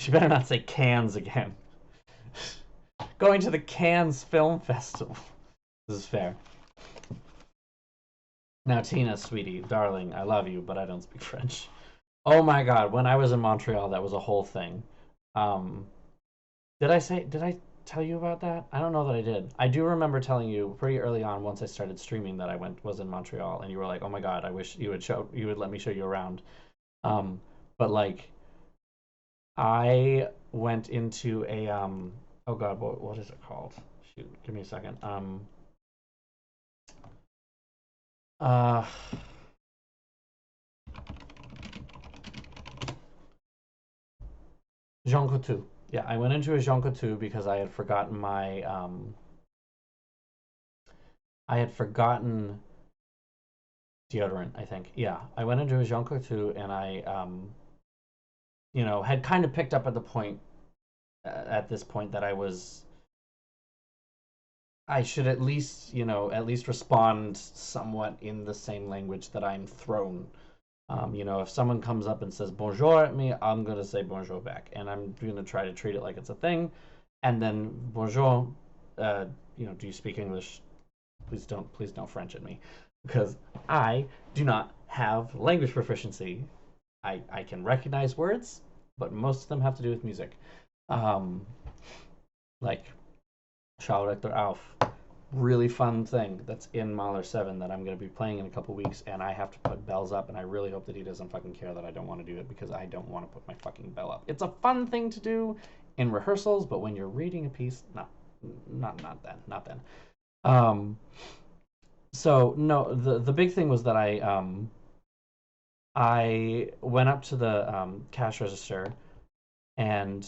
She better not say Cannes again. Going to the Cannes Film Festival. This is fair. Now, Tina, sweetie, darling, I love you, but I don't speak French. Oh my god, when I was in Montreal, that was a whole thing. Um, did I tell you about that? I don't know that I did. I do remember telling you pretty early on once I started streaming that was in Montreal, and you were like, "Oh my god, I wish you would let me show you around." Um, but like, I went into a oh god, what is it called? Shoot, give me a second. Uh, Jean Coutu. Yeah, I went into a Jean Coutu because I had forgotten deodorant, I think. Yeah, I went into a Jean Coutu and I had kind of picked up at the point at this point that I should at least, at least respond somewhat in the same language that I'm thrown. If someone comes up and says bonjour at me, I'm gonna say bonjour back, and I'm gonna try to treat it like it's a thing. And then bonjour, do you speak English? Please don't French at me, because I do not have language proficiency. I can recognize words, but most of them have to do with music. Um, like Schau Richter auf, really fun thing that's in Mahler 7 that I'm going to be playing in a couple weeks, and I have to put bells up, and I really hope that he doesn't fucking care that I don't want to do it because I don't want to put my fucking bell up. It's a fun thing to do in rehearsals, but when you're reading a piece, no, not then. Um, so no, the big thing was that I went up to the cash register and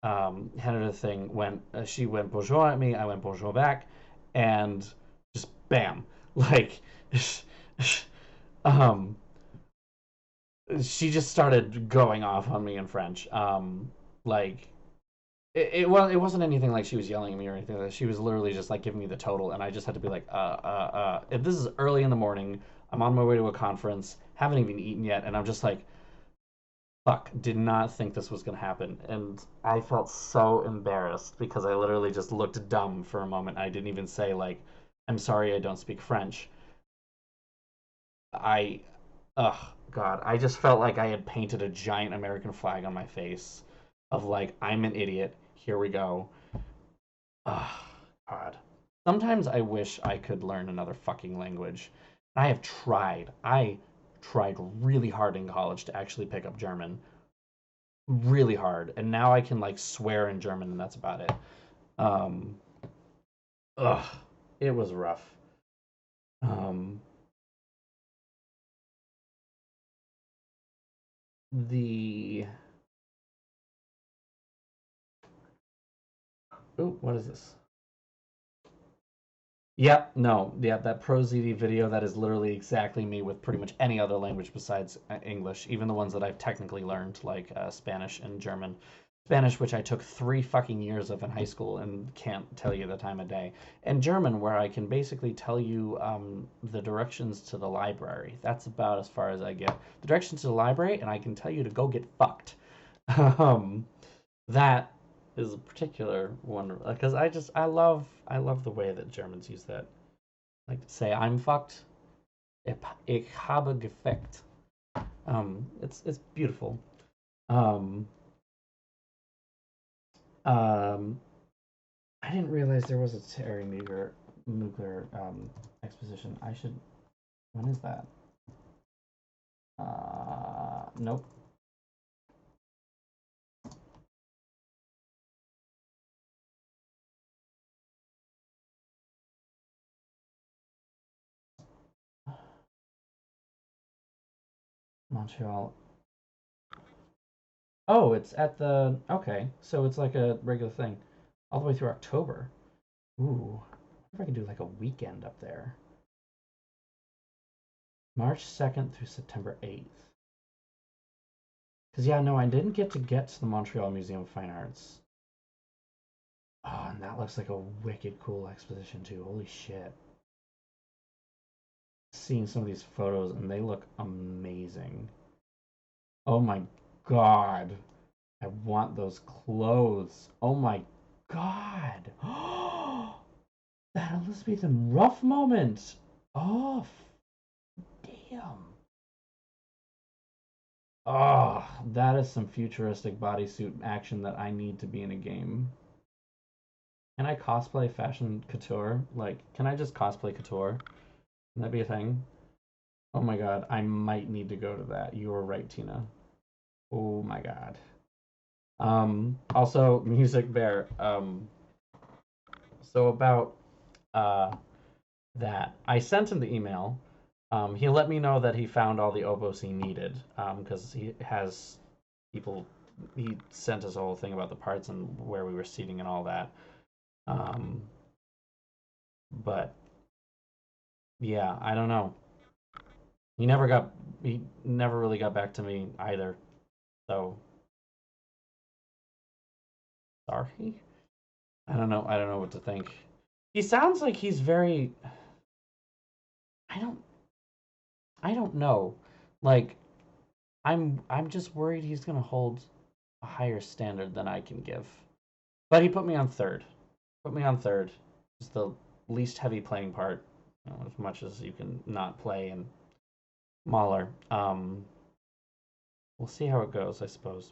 handed her the thing. When she went bonjour at me, I went bonjour back, and just bam, like, um, she just started going off on me in French. Like it wasn't anything like she was yelling at me or anything like that. She was literally just like giving me the total, and I just had to be like, If this is early in the morning, I'm on my way to a conference, haven't even eaten yet, and I'm just like, fuck, did not think this was gonna happen, and I felt so embarrassed because I literally just looked dumb for a moment. I didn't even say like, I'm sorry, I don't speak French. I, ugh, God, I just felt like I had painted a giant American flag on my face, of like, I'm an idiot. Here we go. Ugh, God. Sometimes I wish I could learn another fucking language. I have tried. I tried really hard in college to actually pick up German, really hard, and now I can like swear in German, and that's about it. Um, ugh, it was rough. Um, the Ooh, what is this? Yep, no, yeah, that ProZD video, that is literally exactly me with pretty much any other language besides English, even the ones that I've technically learned, like Spanish and German. Spanish, which I took 3 fucking years of in high school and can't tell you the time of day. And German, where I can basically tell you the directions to the library. That's about as far as I get. The directions to the library, and I can tell you to go get fucked. um, that is a particular one because I love the way that Germans use that. Like to say I'm fucked. Ich habe gefickt. It's beautiful. Um, um, I didn't realize there was a Terry nuclear exposition. I should. When is that? Nope. Montreal. Oh, it's at the. Okay, so it's like a regular thing, all the way through October. Ooh, I wonder if I can do like a weekend up there. March 2nd through September 8th. Because, yeah, no, I didn't get to the Montreal Museum of Fine Arts. Oh, and that looks like a wicked cool exposition, too. Holy shit. Seeing some of these photos, and they look amazing. Oh my god. I want those clothes. Oh my god. That Elizabethan rough moment. Oh, damn. Oh, that is some futuristic bodysuit action that I need to be in a game. Can I cosplay fashion couture? Like, can I just cosplay couture? Can that be a thing? Oh my god, I might need to go to that. You were right, Tina. Oh my god. Also, Music Bear. So about uh that, I sent him the email. He let me know that he found all the obos he needed. Because he has people. He sent us a whole thing about the parts and where we were seating and all that. Um, but yeah, I don't know. He never got. He never really got back to me either. So sorry. I don't know. I don't know what to think. He sounds like he's very. I don't. I don't know. Like I'm just worried he's gonna hold a higher standard than I can give. But he put me on third. Put me on third. It's the least heavy playing part, as much as you can not play in Mahler. We'll see how it goes, I suppose.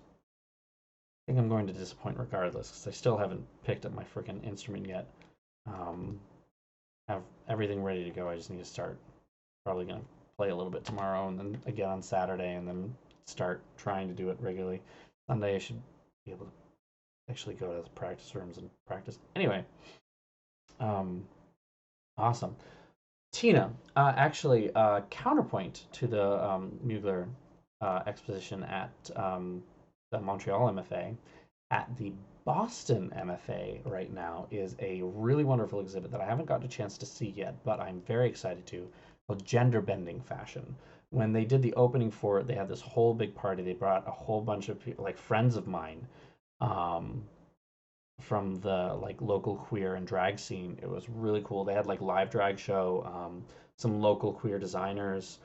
I think I'm going to disappoint regardless because I still haven't picked up my freaking instrument yet. Um, have everything ready to go. I just need to start. Probably gonna play a little bit tomorrow and then again on Saturday and then start trying to do it regularly. Sunday I should be able to actually go to the practice rooms and practice. Anyway, um, awesome. Tina, actually, counterpoint to the Mugler exposition at the Montreal MFA, at the Boston MFA right now is a really wonderful exhibit that I haven't gotten a chance to see yet, but I'm very excited to, called Gender Bending Fashion. When they did the opening for it, they had this whole big party. They brought a whole bunch of people, like friends of mine, um, from the like local queer and drag scene. It was really cool. They had like live drag show, some local queer designers,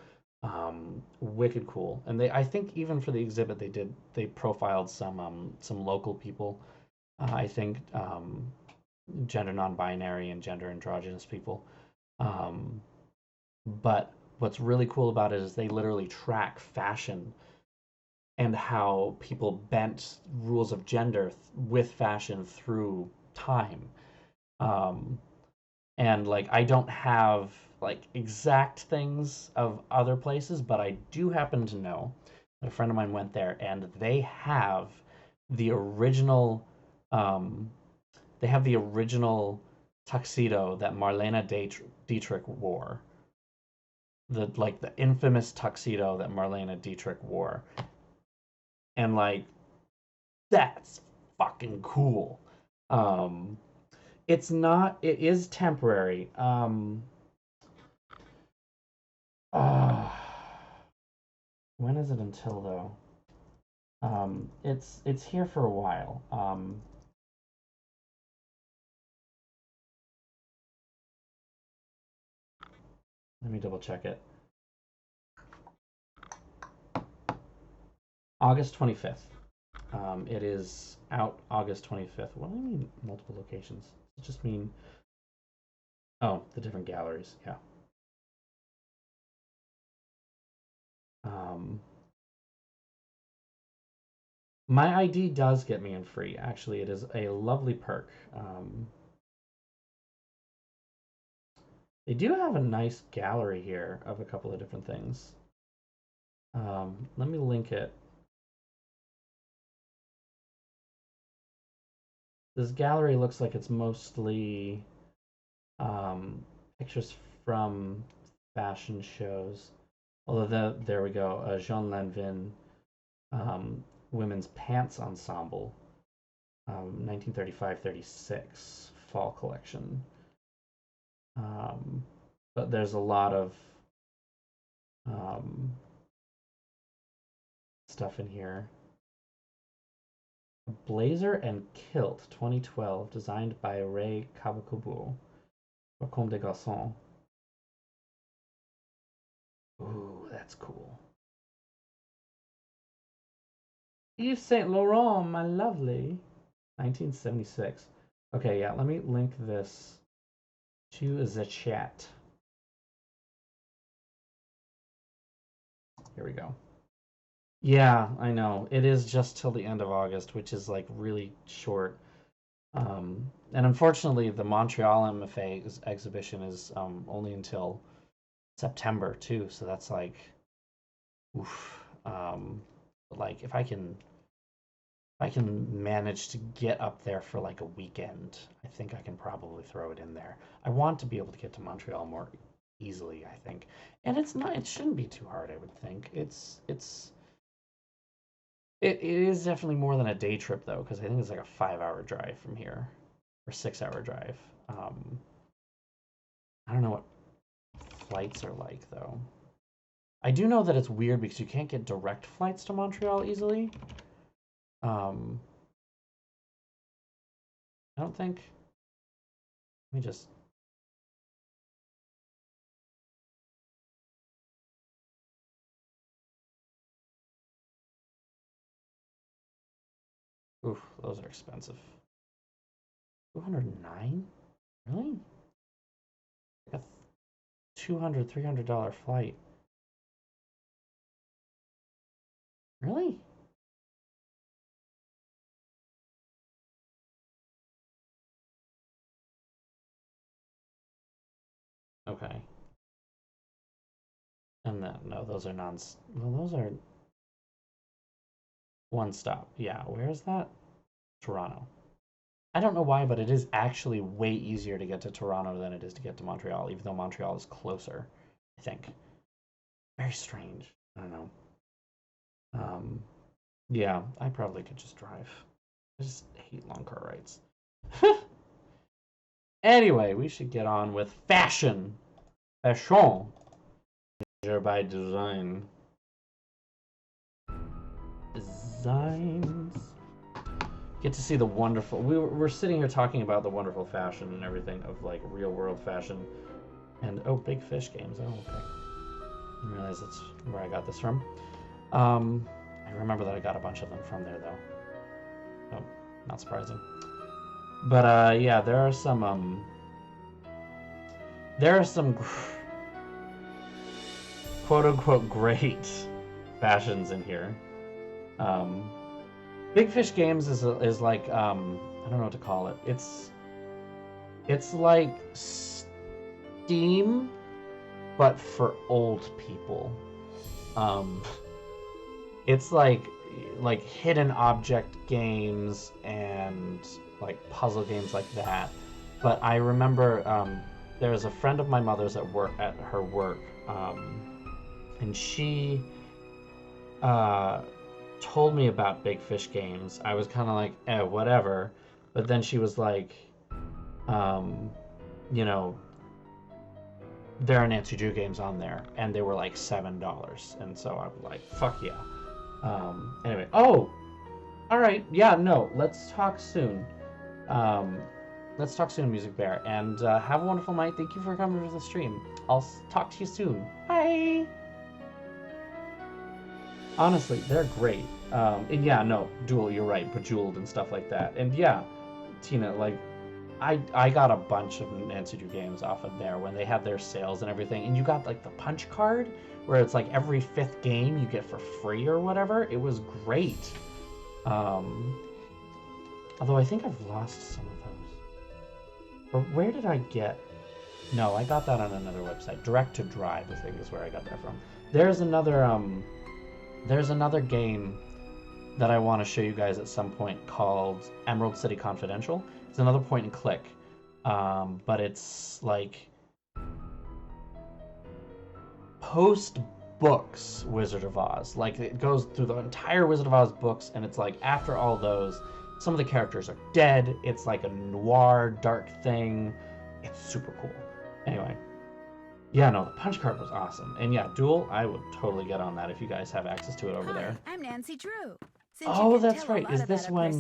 wicked cool. And they, I think, even for the exhibit, they profiled some local people. I think gender non-binary and gender androgynous people. Um, but what's really cool about it is they literally track fashion and how people bent rules of gender with fashion through time. Um, and like I don't have like exact things of other places, but I do happen to know that a friend of mine went there and the original um, they have the original tuxedo that Marlene Dietrich wore. The infamous tuxedo that Marlene Dietrich wore. And like that's fucking cool. Um, it's not. It is temporary. Uh, when is it until though? It's here for a while. Let me double check it. August 25th. It is out August 25th. What do I mean multiple locations? Does it just mean oh the different galleries? Yeah. Um, my ID does get me in free. Actually, it is a lovely perk. They do have a nice gallery here of a couple of different things. Let me link it. This gallery looks like it's mostly pictures from fashion shows. Although there we go, Jean Lanvin um, women's pants ensemble, 1935-36 fall collection. Um, but there's a lot of um, stuff in here. Blazer and Kilt 2012, designed by Ray Kawakubo for Comme des Garçons. Ooh, that's cool. Yves Saint Laurent, my lovely. 1976. Okay, yeah, let me link this to the chat. Here we go. Yeah, I know. It is just till the end of August, which is like really short. And unfortunately, the Montreal MFA exhibition is only until September too. So that's like, oof. Like if I can manage to get up there for like a weekend, I think I can probably throw it in there. I want to be able to get to Montreal more easily, I think. And it's not, it shouldn't be too hard, I would think. It is definitely more than a day trip though, because I think it's like a 5-hour drive from here, or 6-hour drive. I don't know what flights are like though. I do know that it's weird because you can't get direct flights to Montreal easily. I don't think. Let me just. Oof, those are expensive. 209? Really? Like a $200, $300 flight. Really? Okay. And then, no, those are non. Well, those are one stop. Yeah, where is that? Toronto. I don't know why, but it is actually way easier to get to Toronto than it is to get to Montreal, even though Montreal is closer, I think. Very strange. I don't know. Yeah, I probably could just drive. I just hate long car rides. Anyway, we should get on with fashion. Fashion. By design. Designs. Get to see the wonderful. We're sitting here talking about the wonderful fashion and everything of like real world fashion. And oh, Big Fish Games. Oh, okay. I didn't realize that's where I got this from. I remember that I got a bunch of them from there though. Oh, not surprising. But yeah, there are some quote unquote great fashions in here. Big Fish Games is like I don't know what to call it. It's like Steam, but for old people. It's like hidden object games and like puzzle games like that. But I remember there was a friend of my mother's at her work, and she told me about Big Fish Games. I was kind of like, whatever. But then she was like, you know, there are Nancy Drew games on there, and they were like $7, and so I was like, fuck yeah. Anyway, oh, all right, yeah, no, let's talk soon. Let's talk soon, Music Bear, and have a wonderful night. Thank you for coming to the stream. I'll talk to you soon. Bye. Honestly, they're great. And yeah, no, Duel, you're right, Bejeweled and stuff like that. And yeah, Tina, like, I got a bunch of Nancy Drew games off of there when they had their sales and everything. And you got like the punch card where it's like every 5th game you get for free or whatever. It was great. Although I think I've lost some of those. Or where did I get? No, I got that on another website. Direct to Drive, I think, is where I got that from. There's another game that I want to show you guys at some point called Emerald City Confidential. It's another point and click, but it's like post books Wizard of Oz. Like it goes through the entire Wizard of Oz books, and it's like after all those, some of the characters are dead. It's like a noir dark thing. It's super cool. Anyway, yeah, no, the punch card was awesome, and yeah, Duel, I would totally get on that if you guys have access to it over there. I'm Nancy Drew. Oh, that's right. Is this when?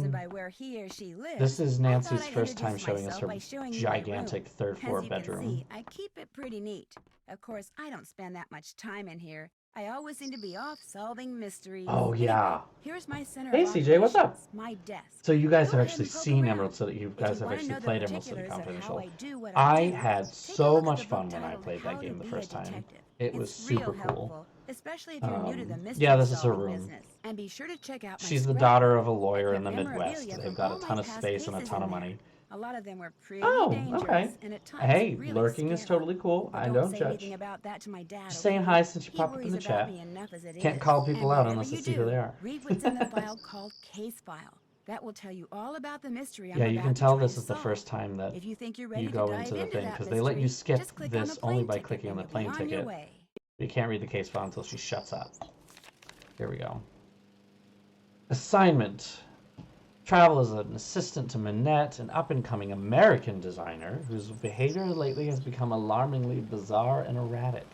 He lives, this is Nancy's first time showing us her gigantic 3rd floor bedroom. See, I keep it pretty neat. Of course, I don't spend that much time in here. I always seem to be off solving mysteries. Oh, Anyway, yeah. here's my center Hey, of CJ, what's up? operations, my desk. So you guys Go have ahead actually and poke seen around. Emerald City. You If guys you have want to actually know the played Emerald City particulars of how Confidential. I do what I I do, had take a so look at the much book fun when I titled played How that to game the Be a first time. Detective. It was It's real super cool. helpful, especially if you're new to the Yeah, mystery this is her solving room. business. And be sure to check out my She's the daughter scrapbook. of a I lawyer in put the Midwest. memorabilia They've from got a all my ton of past space and a cases ton in of there. money. A lot of them were pretty Oh, dangerous okay. and at times Hey, really lurking is scary. totally cool. But I don't don't say anything judge. about that to my dad, Just saying okay? hi since you He popped up in worries the about chat. me enough as it Can't is. call people And out whatever unless I you see who they do, are. read what's in the file called Case File. That will tell you all about the mystery I'm Yeah, you can about to tell try to this is the solve. first time that If you think you're you ready to go into dive the into thing, that because they let you mystery, skip just click on the this only plane by ticket clicking on and the you'll be plane on your ticket. way. You can't read the case file until she shuts up. Here we go. Assignment. Travel as an assistant to Minette, an up-and-coming American designer whose behavior lately has become alarmingly bizarre and erratic.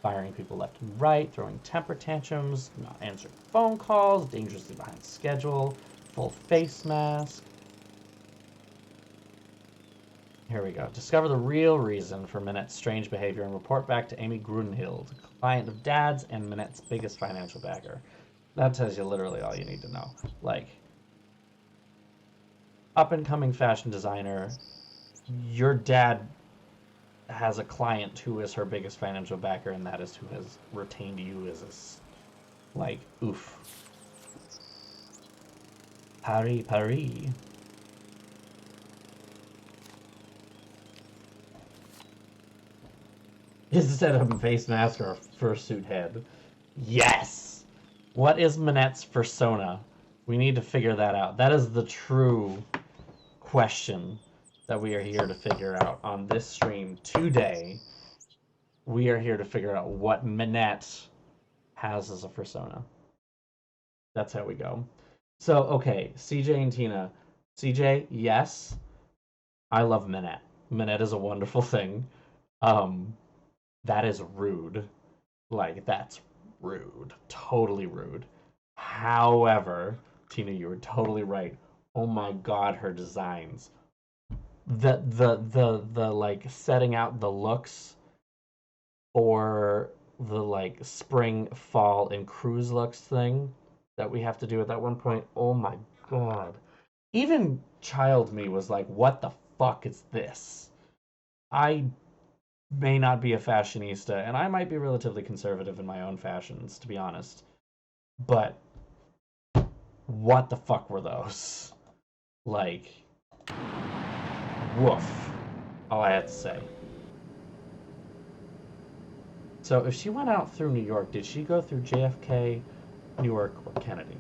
Firing people left and right, throwing temper tantrums, not answering phone calls, dangerously behind schedule, full face mask. Here we go. Discover the real reason for Minette's strange behavior and report back to Amy Grunhild, client of Dad's and Minette's biggest financial backer. That tells you literally all you need to know. Like, up and coming fashion designer, your dad has a client who is her biggest financial backer, and that is who has retained you as this. Like, oof. Paris, Paris. Instead of a face mask or a fursuit head. Yes! What is Minette's persona? We need to figure that out. That is the true question that we are here to figure out on this stream today. We are here to figure out what Minette has as a persona. That's how we go. So, okay, CJ and Tina. CJ, yes, I love Minette. Minette is a wonderful thing. Um, that is rude. Like, that's rude. Totally rude. However, Tina, you were totally right. Oh my god, her designs. The like setting out the looks for the like spring, fall, and cruise looks thing that we have to do at that one point. Oh my god. Even child me was like, what the fuck is this? I may not be a fashionista, and I might be relatively conservative in my own fashions, to be honest. But what the fuck were those? Like, woof. All I had to say. So if she went out through New York, did she go through JFK, Newark, or Kennedy?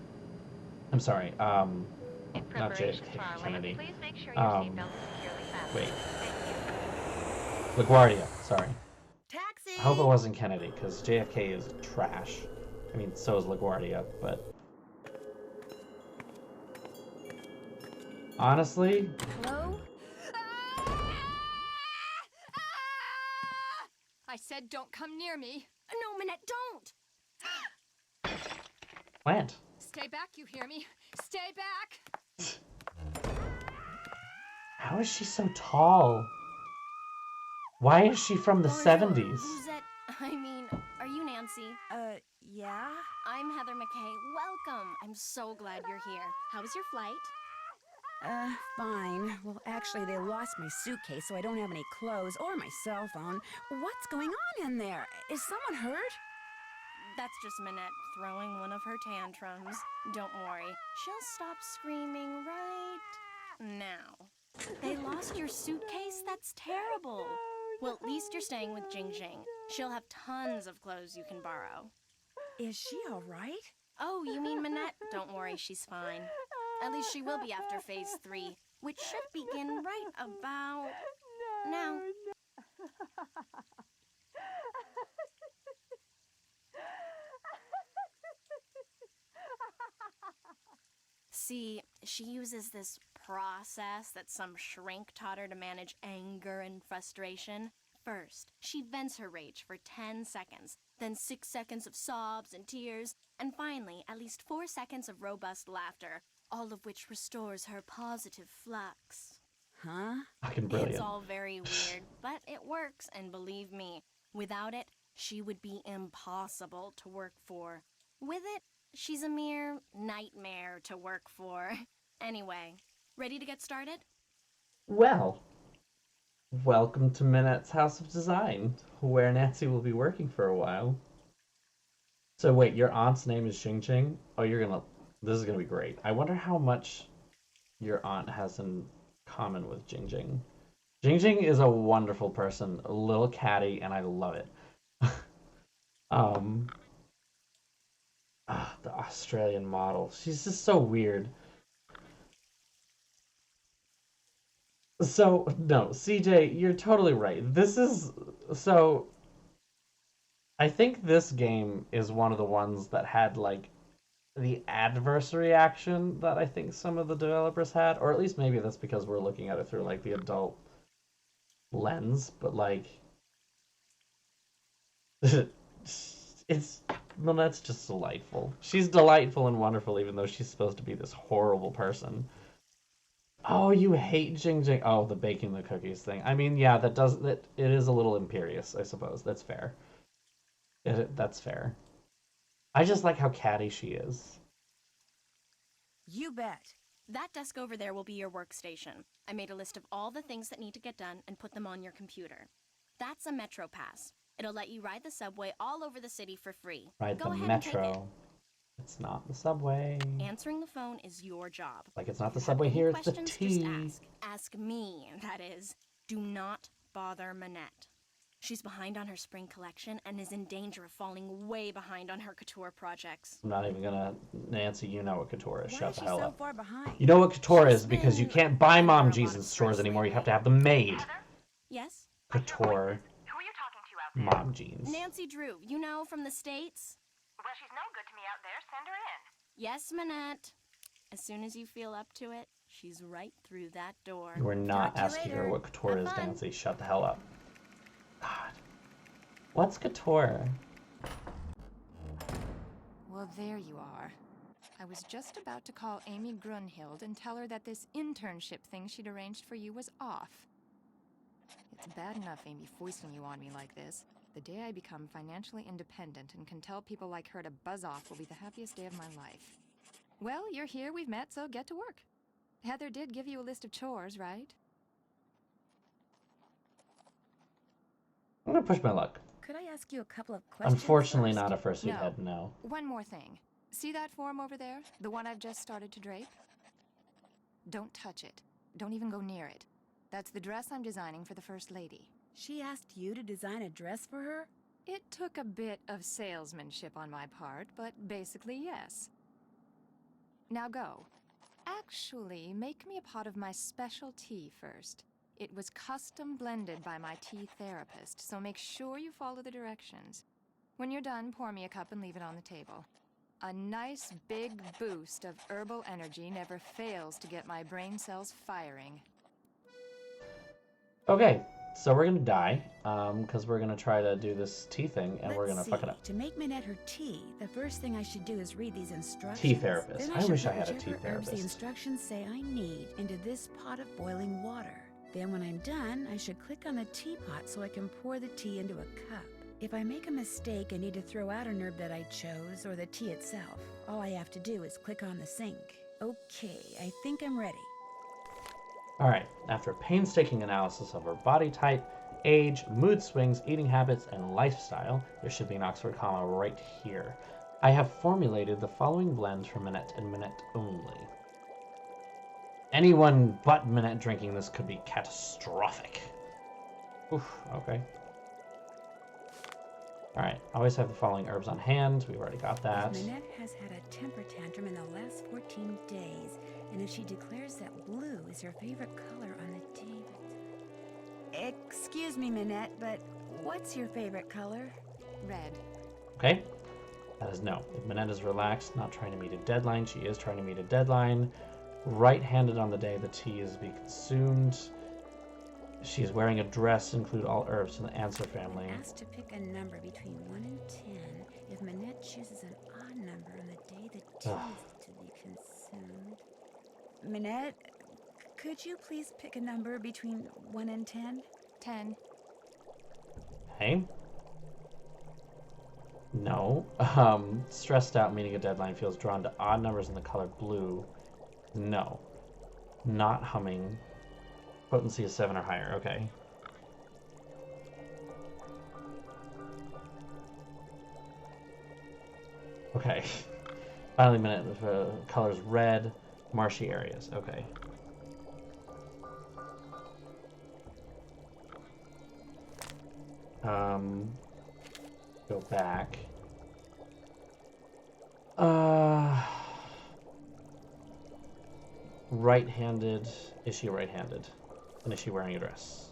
I'm sorry, not JFK, Kennedy. Wait. LaGuardia, sorry. Taxi! I hope it wasn't Kennedy, because JFK is trash. I mean, so is LaGuardia, but... Honestly... Hello? I said don't come near me. No, Minette, don't! Plant. Stay back, you hear me? Stay back! How is she so tall? Why is she from the 70s? Who's that? I mean, are you Nancy? Yeah? I'm Heather McKay. Welcome. I'm so glad you're here. How was your flight? Fine. Well, actually, they lost my suitcase, so I don't have any clothes or my cell phone. What's going on in there? Is someone hurt? That's just Minette throwing one of her tantrums. Don't worry. She'll stop screaming right now. They lost your suitcase? That's terrible. Well, at least you're staying with Jing Jing. She'll have tons of clothes you can borrow. Is she all right? Oh, you mean Minette? Don't worry, she's fine. At least she will be after phase 3, which should begin right about now. See, she uses this process that some shrink taught her to manage anger and frustration. First, she vents her rage for 10 seconds, then 6 seconds of sobs and tears, and finally, at least 4 seconds of robust laughter, all of which restores her positive flux. Huh? Fucking brilliant. It's all very weird, but it works, and believe me, without it, She would be impossible to work for. With it, she's a mere nightmare to work for. Anyway, ready to get started? Well, welcome to Minette's House of Design, where Nancy will be working for a while. So wait, your aunt's name is Xing Xing? Oh, this is gonna be great. I wonder how much your aunt has in common with Jing Jing. Jing Jing is a wonderful person, a little catty, and I love it. um, the Australian model. She's just so weird. So, no, CJ, you're totally right. So, I think this game is one of the ones that had, like, the adverse reaction that I think some of the developers had, or at least maybe that's because we're looking at it through, like, the adult lens, but, like, that's just delightful. She's delightful and wonderful, even though she's supposed to be this horrible person. Oh, you hate Jing Jing. Oh, the baking the cookies thing. I mean, yeah, it is a little imperious, I suppose. That's fair. That's fair. I just like how catty she is. You bet. That desk over there will be your workstation. I made a list of all the things that need to get done and put them on your computer. That's a Metro Pass. It'll let you ride the subway all over the city for free. Ride Go the ahead and take it. metro. It's not the subway. Answering the phone is your job. Like it's not the If you have subway any here, it's the questions, T. just ask me, that is. Do not bother Minette. She's behind on her spring collection and is in danger of falling way behind on her couture projects. I'm not even gonna... Nancy, you know what couture is. Why Shut is the she hell so up. far behind? You know what couture She's is because you been can't buy under a Mom lot G's in of stores stress anymore. You have lately. to have them made. Yes? Couture. Who are you talking to out there? Mom Jeans. Nancy Drew, you know, from the States? Well, she's no good to me out there. Send her in. Yes, Minette. As soon as you feel up to it, she's right through that door. You were not Talk to you asking her later. what couture Have is, fun. Nancy. Shut the hell up. God. What's couture? Well, there you are. I was just about to call Amy Grunhild and tell her that this internship thing she'd arranged for you was off. It's bad enough Amy foisting you on me like this. The day I become financially independent and can tell people like her to buzz off will be the happiest day of my life. Well, you're here, we've met, so get to work. Heather did give you a list of chores, right? I'm gonna push my luck. Could I ask you a couple of questions? Unfortunately, first? not a fursuit No. head, no. One more thing. See that form over there? The one I've just started to drape? Don't touch it. Don't even go near it. That's the dress I'm designing for the First Lady. She asked you to design a dress for her? It took a bit of salesmanship on my part, but basically yes. Now go. Actually, make me a pot of my special tea first. It was custom blended by my tea therapist, so make sure you follow the directions. When you're done, pour me a cup and leave it on the table. A nice big boost of herbal energy never fails to get my brain cells firing. Okay, so we're gonna die, because we're gonna try to do this tea thing, and we're gonna Let's fuck it see. up. To make Minette her tea, the first thing I should do is read these instructions. Tea therapist. Then I should wish I put had a whichever tea herbs the therapist. instructions say I need into this pot of boiling water. Then when I'm done, I should click on the teapot so I can pour the tea into a cup. If I make a mistake and need to throw out an herb that I chose or the tea itself, all I have to do is click on the sink. Okay, I think I'm ready. Alright, after a painstaking analysis of her body type, age, mood swings, eating habits, and lifestyle, there should be an Oxford comma right here. I have formulated the following blends for Minette and Minette only. Anyone but Minette drinking this could be catastrophic. Oof, okay. Alright, always have the following herbs on hand. We've already got that. If Minette has had a temper tantrum in the last 14 days, and if she declares that blue is her favorite color on the day... Excuse me, Minette, but what's your favorite color? Red. Okay? That is no. If Minette is relaxed, not trying to meet a deadline, she is trying to meet a deadline. Right-handed on the day the tea is to be consumed. She is wearing a dress, include all herbs in the answer family. Asked to pick a number between 1 and 10. If Minette chooses an odd number on the day the tea is to be consumed... Minette, could you please pick a number between 1 and 10? 10. Hey? No. Stressed out, meeting a deadline, feels drawn to odd numbers in the color blue. No. Not humming. Potency is 7 or higher. Okay. Okay. Finally, minute. Colors red. Marshy areas. Okay. Go back. Right-handed. Is she right-handed? And is she wearing a dress?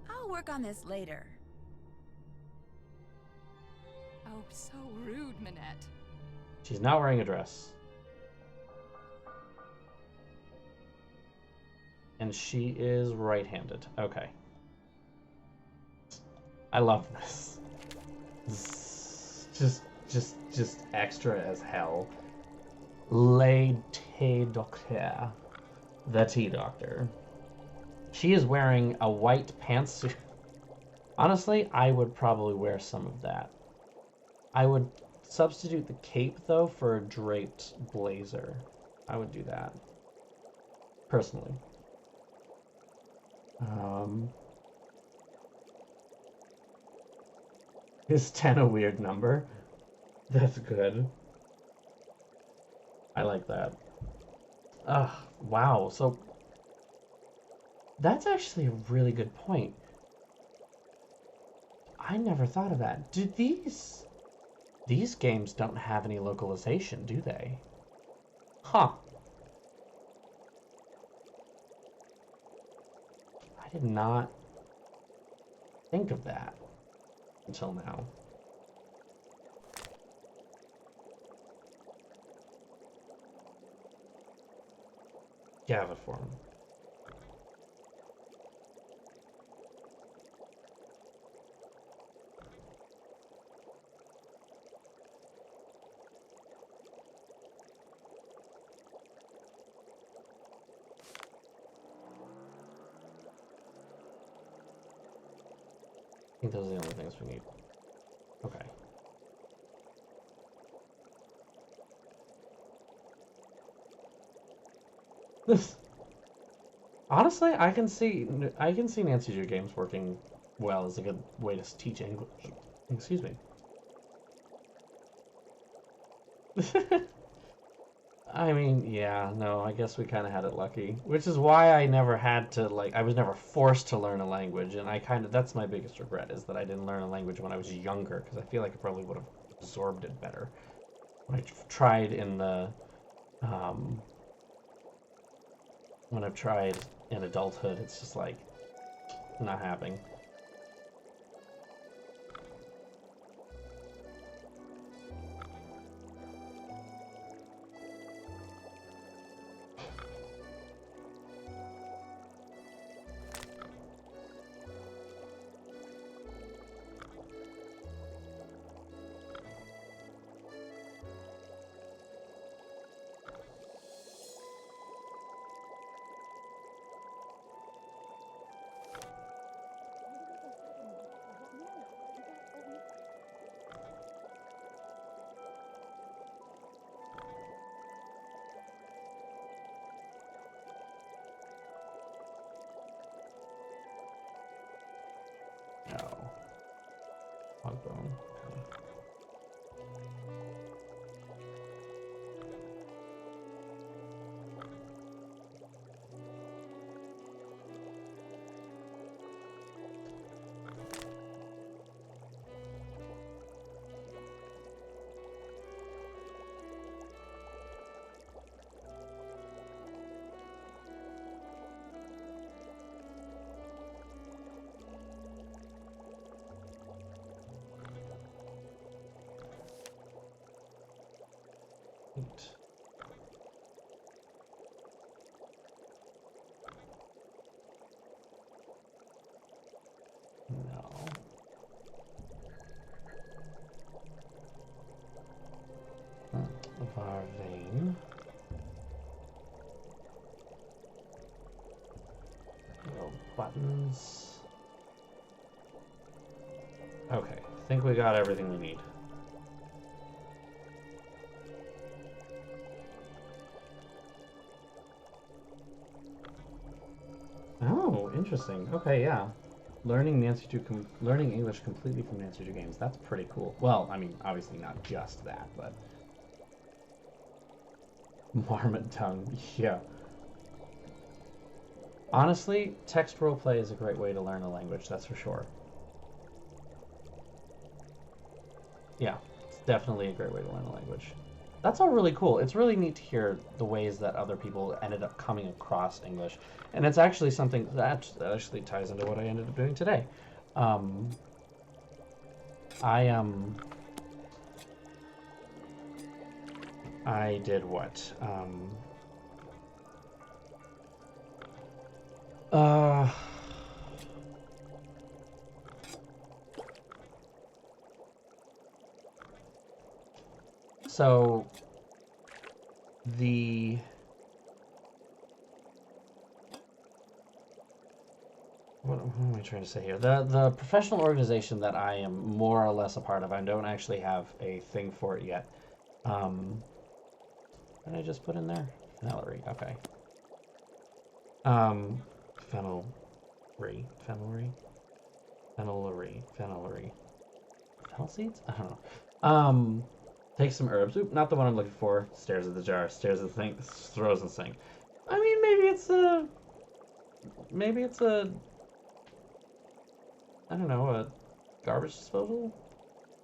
I'll work on this later. Oh, so rude, Minette. She's not wearing a dress. And she is right-handed. Okay. I love this. Just extra as hell. Le Tea Docteur. The Tea Doctor. She is wearing a white pantsuit. Honestly, I would probably wear some of that. I would substitute the cape, though, for a draped blazer. I would do that. Personally. Is 10 a weird number? That's good. I like that. Ugh, wow. So, that's actually a really good point. I never thought of that. Do these games don't have any localization, do they? Huh. I did not think of that until now. Gaviform. I think those are the only things we need. Okay. Honestly, I can see Nancy Drew games working well as a good way to teach English. Excuse me. I mean, yeah, no, I guess we kind of had it lucky, which is why I never had to, like, I was never forced to learn a language, and that's my biggest regret, is that I didn't learn a language when I was younger, because I feel like I probably would have absorbed it better. When I tried in the, when I've tried in adulthood, it's just like, not happening. No. Hog bone. Okay. Neat. No. Varvain. Little buttons. Okay, I think we got everything we need. Oh, interesting. Okay, yeah. Learning English completely from Nancy Drew games. That's pretty cool. Well, I mean, obviously not just that, but Marmot tongue. Yeah. Honestly, text roleplay is a great way to learn a language, that's for sure. Yeah, it's definitely a great way to learn a language. That's all really cool. It's really neat to hear the ways that other people ended up coming across English. And it's actually something that actually ties into what I ended up doing today. Um, I I did what? Uh, so the what am I trying to say here? The professional organization that I am more or less a part of, I don't actually have a thing for it yet. What did I just put in there? Fenellery. Okay. Fenelry. Fennel seeds? I don't know. Take some herbs. Oop, not the one I'm looking for. Stares at the jar. Stares at the thing. Throws in the sink. I mean, maybe it's a, I don't know, a garbage disposal?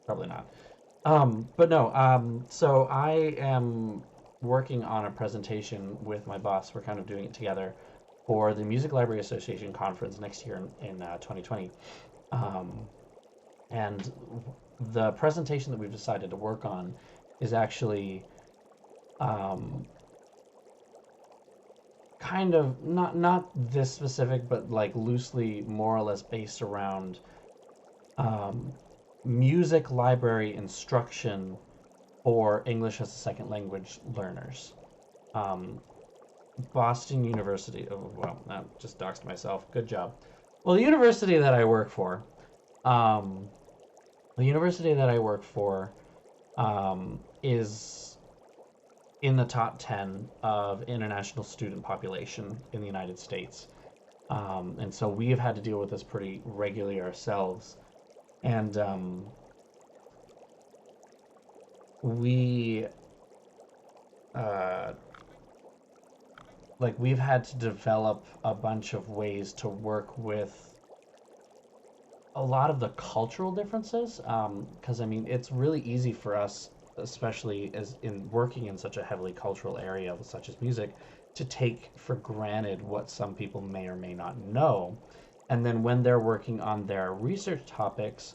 Probably not. But no, so I am working on a presentation with my boss. We're kind of doing it together for the Music Library Association conference next year in 2020. And the presentation that we've decided to work on is actually kind of not this specific, but like loosely more or less based around music library instruction for English as a second language learners. Boston University. Oh, well, I just doxed myself. Good job. Well, the university that I work for, um, is in the top 10 of international student population in the United States. And so we have had to deal with this pretty regularly ourselves. And we we've had to develop a bunch of ways to work with a lot of the cultural differences, because I mean it's really easy for us, especially as in working in such a heavily cultural area such as music, to take for granted what some people may or may not know. And then when they're working on their research topics,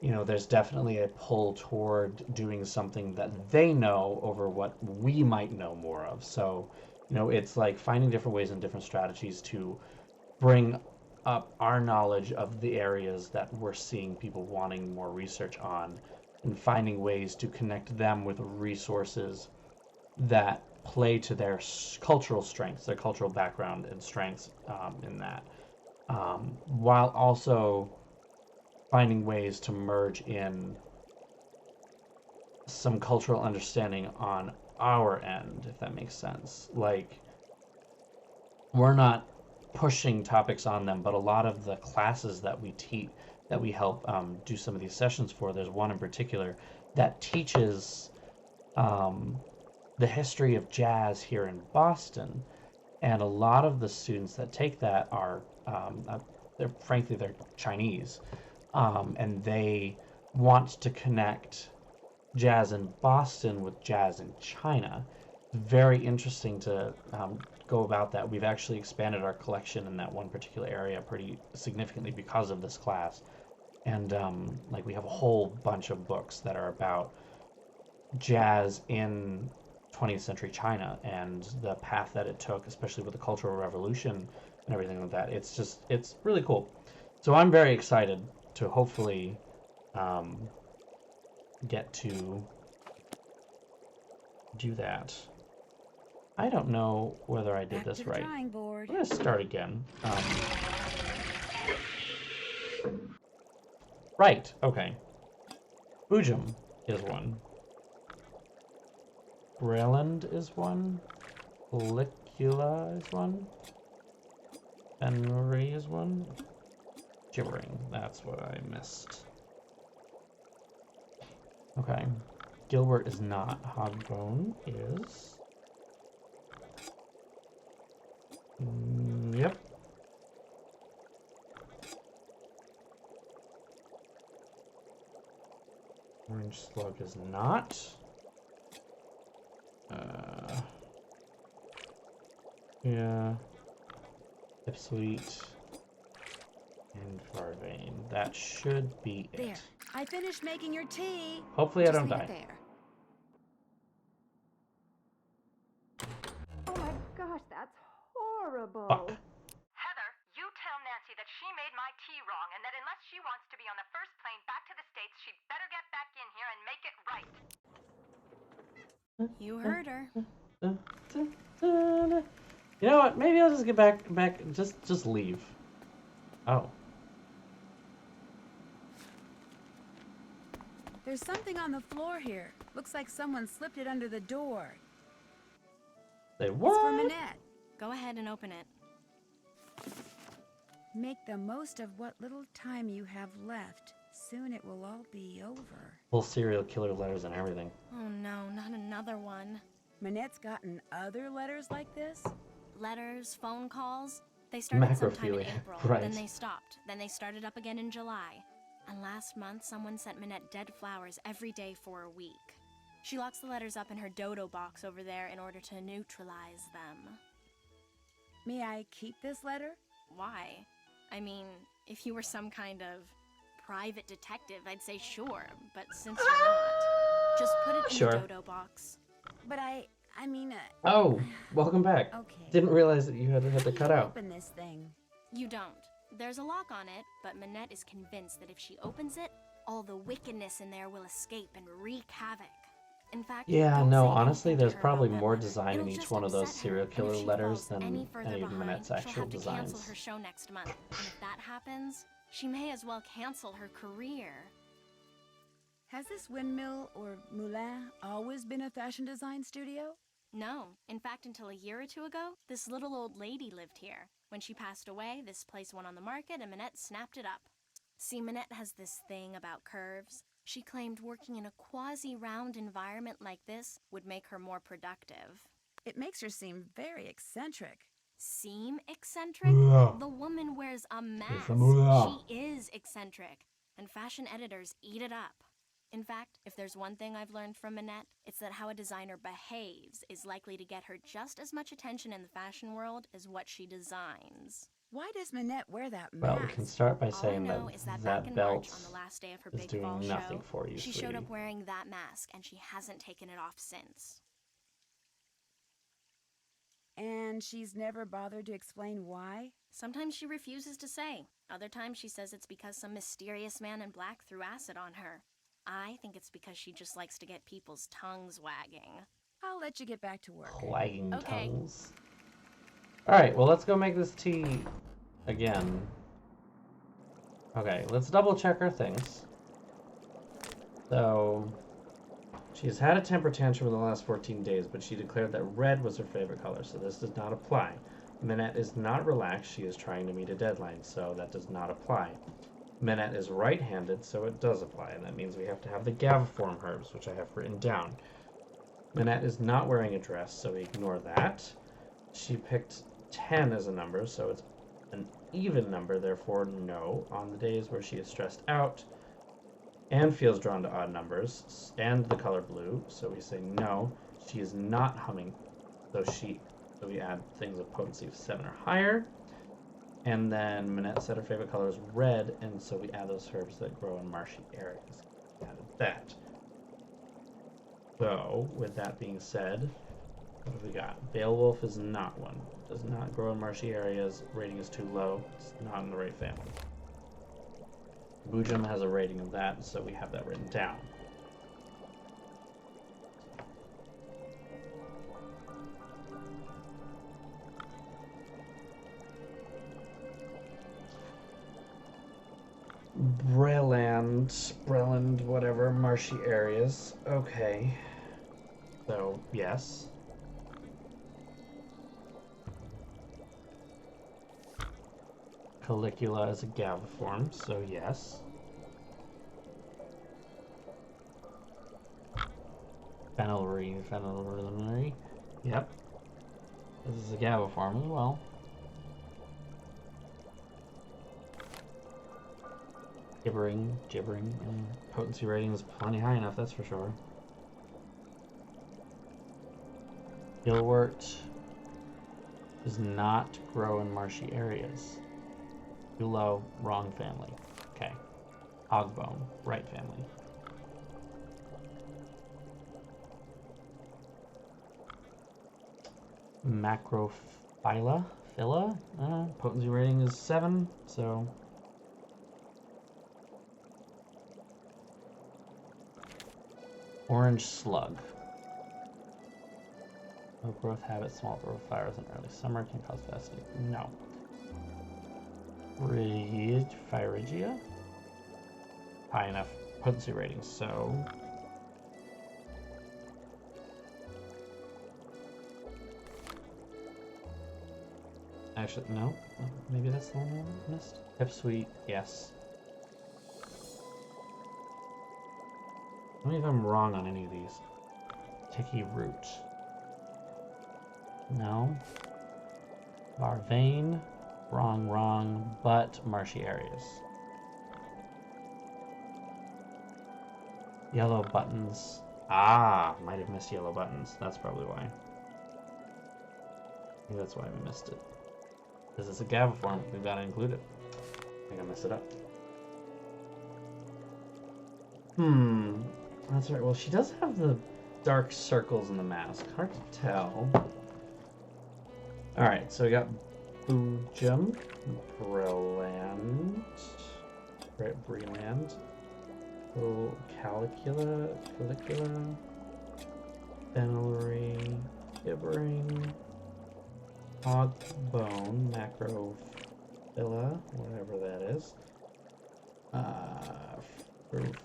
you know, there's definitely a pull toward doing something that they know over what we might know more of. So, you know, it's like finding different ways and different strategies to bring up our knowledge of the areas that we're seeing people wanting more research on, and finding ways to connect them with resources that play to their cultural strengths, their cultural background and strengths in that, while also finding ways to merge in some cultural understanding on our end, if that makes sense. Like, we're not pushing topics on them, but a lot of the classes that we teach, that we help do some of these sessions for, there's one in particular that teaches the history of jazz here in Boston. And a lot of the students that take that are, they're Chinese. And they want to connect jazz in Boston with jazz in China. Very interesting to go about that. We've actually expanded our collection in that one particular area pretty significantly because of this class. And like we have a whole bunch of books that are about jazz in 20th century China and the path that it took, especially with the Cultural Revolution and everything like that. It's really cool. So I'm very excited to hopefully get to do that. I don't know whether I did this right. I'm going to start again. Right, okay. Ujum is one. Breland is one. Calicula is one. Henry is one. Gibbering. That's what I missed. Okay. Gilbert is not. Hogbone is. Yep. Orange Slug is not. Yeah. Ipswich and Varvane. That should be it. There. I finished making your tea. Hopefully I Just don't leave die. it there. Oh my gosh, that's horrible. Fuck. Heather, you tell Nancy that she made my tea wrong and that unless she wants to be on the first plane back to the States, she'd better get back in here and make it right. You heard her. You know what? Maybe I'll just get back. Just leave. Oh. There's something on the floor here. Looks like someone slipped it under the door. Say It's for what? Minette. Go ahead and open it. Make the most of what little time you have left. Soon it will all be over. Full serial killer letters and everything. Oh no, not another one. Minette's gotten other letters like this? Letters, phone calls. They started sometime in Macrophilia, April, right. then they stopped. Then they started up again in July. And last month, someone sent Minette dead flowers every day for a week. She locks the letters up in her dodo box over there in order to neutralize them. May I keep this letter? Why? I mean, if you were some kind of private detective, I'd say sure, but since you're not, just put it in Sure. the dodo box. But I mean, Oh, welcome back. okay. Didn't realize that you had to cut out. Open this thing. You don't. There's a lock on it, but Minette is convinced that if she opens it, all the wickedness in there will escape and wreak havoc. In fact, Yeah, don't no, say honestly, anything to there's her probably about that more letter. design in It'll each just one of those upset her, serial and if killer she letters falls than any further any of behind, Minette's she'll actual have to cancel designs. her show next month. And if that happens, she may as well cancel her career. Has this windmill or moulin always been a fashion design studio? No. In fact, until a year or two ago, this little old lady lived here. When she passed away, this place went on the market and Minette snapped it up. See, Minette has this thing about curves. She claimed working in a quasi-round environment like this would make her more productive. It makes her seem very eccentric. Seem eccentric? Yeah. The woman wears a mask. yeah. She is eccentric. And fashion editors eat it up. In fact, if there's one thing I've learned from Minette, it's that how a designer behaves is likely to get her just as much attention in the fashion world as what she designs. Why does Minette wear that mask? Well, we can start by All I saying know that is that back in belt March, on the last day of her is big doing fall nothing show, for you, she showed sweetie. up wearing that mask, and she hasn't taken it off since. And she's never bothered to explain why? Sometimes she refuses to say. Other times she says it's because some mysterious man in black threw acid on her. I think it's because she just likes to get people's tongues wagging. I'll let you get back to work. Wagging Okay. tongues. Alright, well, let's go make this tea again. Okay, let's double check our things. So, she's had a temper tantrum in the last 14 days, but she declared that red was her favorite color, so this does not apply. Minette is not relaxed. She is trying to meet a deadline, so that does not apply. Minette is right-handed, so it does apply, and that means we have to have the gaviform herbs, which I have written down. Minette is not wearing a dress, so we ignore that. She picked 10 as a number, so it's an even number, therefore no. On the days where she is stressed out and feels drawn to odd numbers, and the color blue, so we say no. She is not humming, so we add things of potency of 7 or higher. And then Minette said her favorite color is red, and so we add those herbs that grow in marshy areas. We added that. So, with that being said, what have we got? Beowulf is not one. Does not grow in marshy areas. Rating is too low. It's not in the right family. Boojum has a rating of that, so we have that written down. Breland, whatever, marshy areas. Okay. So, yes. Calicula is a gaviform, so yes. Phenylaryne. Yep. This is a gaviform as well. Gibbering. Potency rating is plenty high enough, that's for sure. Gillwort does not grow in marshy areas. Too low, wrong family. Okay. Hogbone, right family. Macrophylla? Potency rating is 7, so... Orange slug. Low growth habit, small growth fires in early summer can cause fasting. No. Phyregia? High enough potency rating, so... Actually, no. Maybe that's the one I missed. Pipsweet, yes. Tell me if I'm wrong on any of these. Ticky root. No. Varvain. Wrong, but marshy areas. Yellow buttons. Ah, might have missed yellow buttons. That's probably why. I think that's why we missed it. Because it's a gaviform, we've got to include it. I think I messed it up. That's right. Well, she does have the dark circles in the mask. Hard to tell. Alright, so we got Boojum, Breland, Calicula, Phenylaryne, Gibbering, Hogbone, Macrophylla, whatever that is.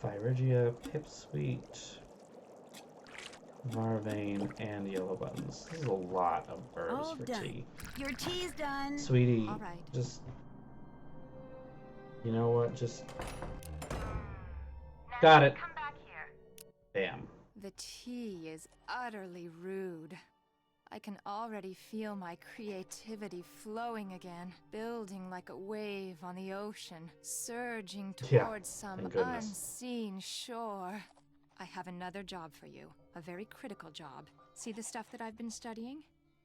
Phyregia, Pipsweet, Varvain, and yellow buttons. This is a lot of herbs for done. tea. Your tea's done. Sweetie, All right. just... You know what? Just... Nancy, Got it. Come back here. Bam. The tea is utterly rude. I can already feel my creativity flowing again, building like a wave on the ocean, surging Yeah, towards some thank goodness. unseen shore. I have another job for you, a very critical job. See the stuff that I've been studying?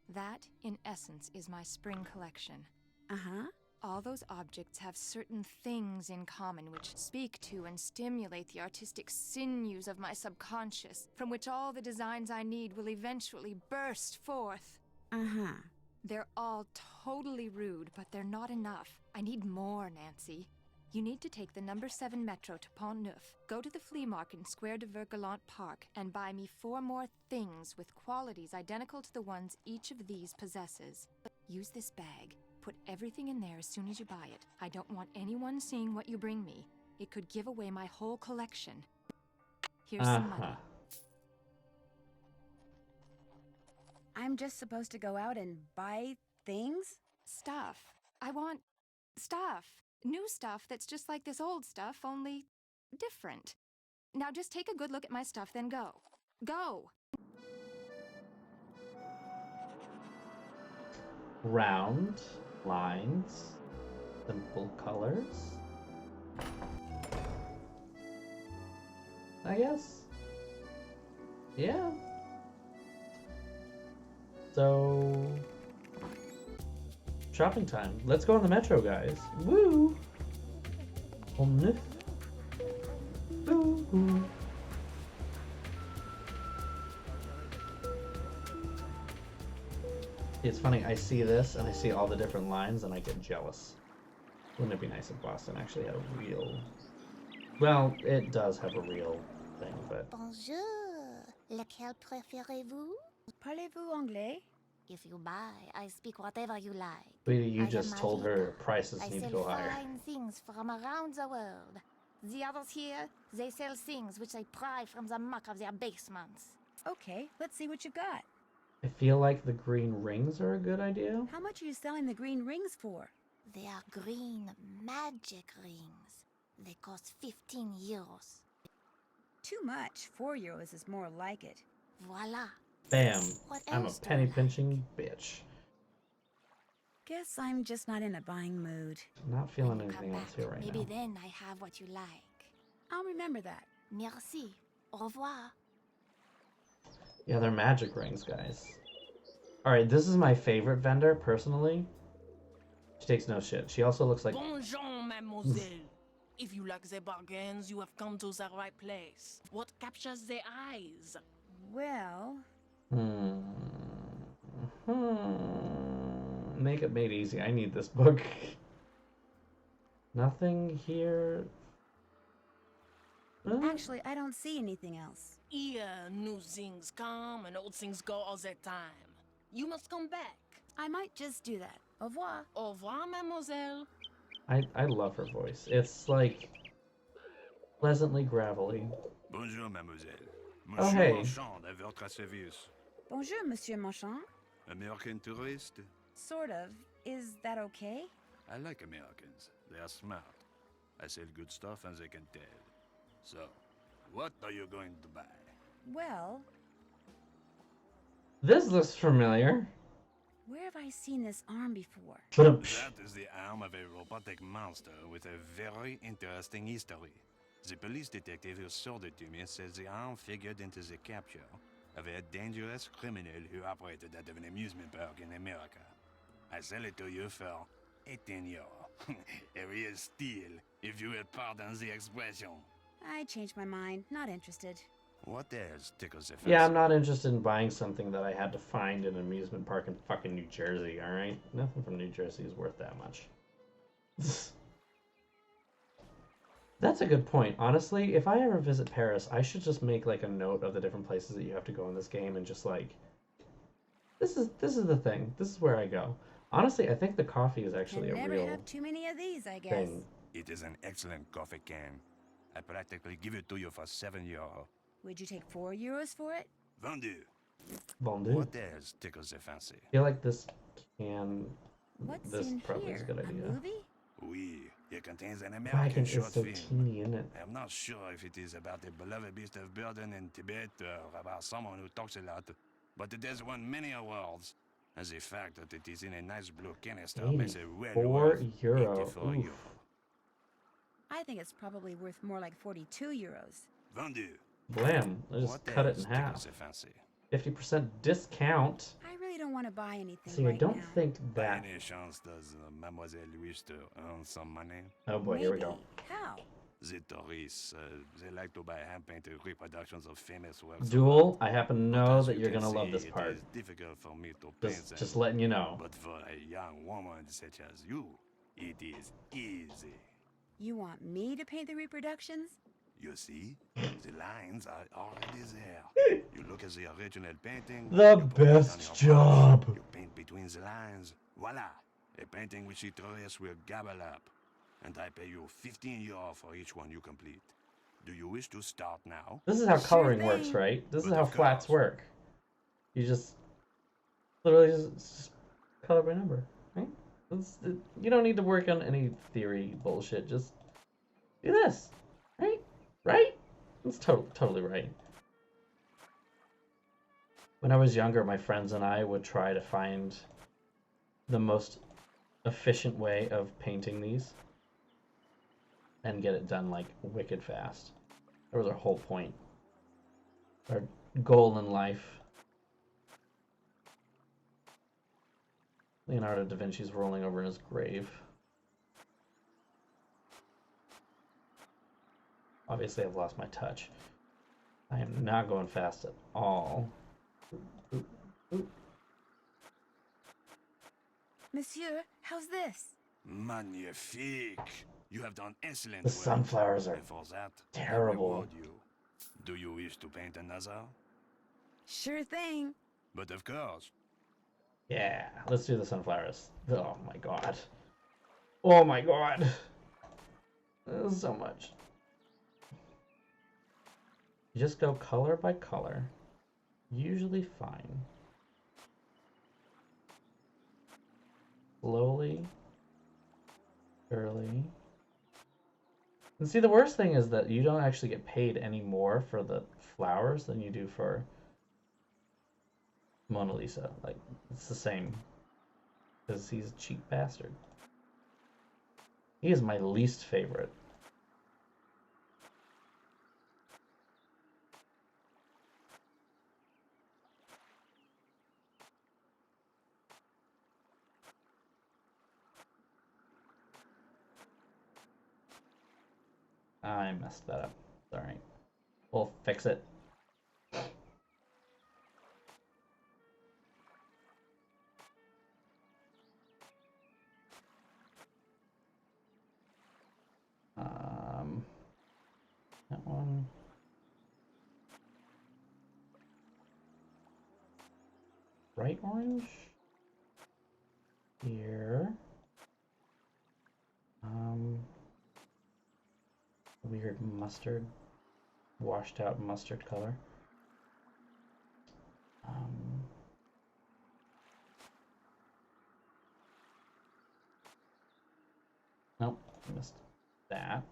That, in essence, is my spring collection. Uh-huh. All those objects have certain things in common which speak to and stimulate the artistic sinews of my subconscious, from which all the designs I need will eventually burst forth. Uh-huh. They're all totally rude, but they're not enough. I need more, Nancy. You need to take the number 7 metro to Pont Neuf, go to the flea market in Square de Vergalant Park, and buy me 4 more things with qualities identical to the ones each of these possesses. Use this bag. Put everything in there as soon as you buy it. I don't want anyone seeing what you bring me. It could give away my whole collection. Here's some money. I'm just supposed to go out and buy things? Stuff. I want stuff. New stuff that's just like this old stuff, only different. Now just take a good look at my stuff, then go. Go! Round lines, simple colors, I guess. Yeah. So, shopping time. Let's go on the metro, guys. Woo! Woo! It's funny, I see this and I see all the different lines and I get jealous. Wouldn't it be nice if Boston actually had a real... Well, it does have a real thing, but... Bonjour. Lequel préférez-vous? Parlez-vous anglais? If you buy, I speak whatever you like. Sweetie, you I just am told Marika. her prices I need to sell go higher. fine things from around the world. The others here, they sell things which they pry from the muck of their basements. Okay, let's see what you've got. I feel like the green rings are a good idea. How much are you selling the green rings for? They are green magic rings. They cost 15 euros. Too much. 4 euros is more like it. Voila. Bam. What I'm a else do penny you like? pinching bitch. Guess I'm just not in a buying mood. Not When feeling you come anything else back, here right maybe now. then I have what you like. I'll remember that. Merci. Au revoir. Yeah, they're magic rings, guys. Alright, this is my favorite vendor, personally. She takes no shit. She also looks like... Bonjour, mademoiselle. If you like the bargains, you have come to the right place. What captures the eyes? Well, Make it made easy. I need this book. Nothing here. actually, I don't see anything else. Here, new things come and old things go all the time. You must come back. I might just do that. Au revoir. Au revoir, mademoiselle. I love her voice. It's like pleasantly gravelly. Bonjour, mademoiselle. Oh, Monsieur hey. Marchand à votre service. Bonjour, Monsieur Marchand. American tourist? Sort of. Is that okay? I like Americans. They are smart. I sell good stuff and they can tell. So, what are you going to buy? Well, This looks familiar. where have I seen this arm before? But That is the arm of a robotic monster with a very interesting history. The police detective who sold it to me says the arm figured into the capture of a dangerous criminal who operated at an amusement park in America. I sell it to you for 18 euros. A real steal, if you will pardon the expression. I changed my mind. Not interested. What else tickles the fancy? yeah, I'm not interested in buying something that I had to find in an amusement park in fucking New Jersey, alright? Nothing from New Jersey is worth that much. That's a good point. Honestly, if I ever visit Paris, I should just make like a note of the different places that you have to go in this game and just like this is the thing. This is where I go. Honestly, I think the coffee is actually Can a never real have too many of these, I guess. thing. It is an excellent coffee can. I practically give it to you for 7 euros. Would you take 4 euros for it? Vendu. Vendu. What else tickles the fancy? I feel like this can. What's this in probably here? is a good idea. A movie? Oui, it contains an Why American can short it's so film. teeny in it? I'm not sure if it is about a beloved beast of burden in Tibet or about someone who talks a lot, but it has won many awards. And the fact that it is in a nice blue canister makes it well 84 worth euro. 84 Oof. euro. I think it's probably worth more like 42 euros. Vendu. Blam! I just What cut it else in half. tickles the fancy? 50% discount. I really don't want to buy anything See, right I don't now. think By that. any chance does Mademoiselle wish to earn some money? Oh boy, here we go. Maybe. How? The tourists, they like to buy hand-painted reproductions of famous works. of Duel, art. I happen to But know as that you you're can gonna love see, this it part. is difficult for me to paint them. Just letting you know. But for a young woman such as you, it is easy. You want me to paint the reproductions? You see, the lines are already there. You look at the original painting. The you put it on best your brush, job. You paint between the lines. Voila, a painting which the tourists will gobble up. And I pay you 15 euros for each one you complete. Do you wish to start now? This is how Sure coloring works, thing. right? This is But how of flats course. work. You just literally just color by number, right? You don't need to work on any theory bullshit. Just do this, right? Right? That's totally right. When I was younger, my friends and I would try to find the most efficient way of painting these and get it done like wicked fast. That was our whole point. Our goal in life. Leonardo da Vinci's rolling over in his grave. Obviously, I've lost my touch. I am not going fast at all. Oop, oop. Monsieur, how's this? Magnifique! You have done excellent The work. sunflowers are And for that, I terrible. reward you. Do you wish to paint another? Sure thing. But of course. Yeah, let's do the sunflowers. Oh my god. Oh my god. This is so much. You just go color by color. Usually fine. Slowly Early. And see, the worst thing is that you don't actually get paid any more for the flowers than you do for Mona Lisa. Like, it's the same. Because he's a cheap bastard. He is my least favorite. I messed that up. Sorry. We'll fix it. That one. Bright orange. Here. Weird mustard, washed out mustard color. Nope, missed that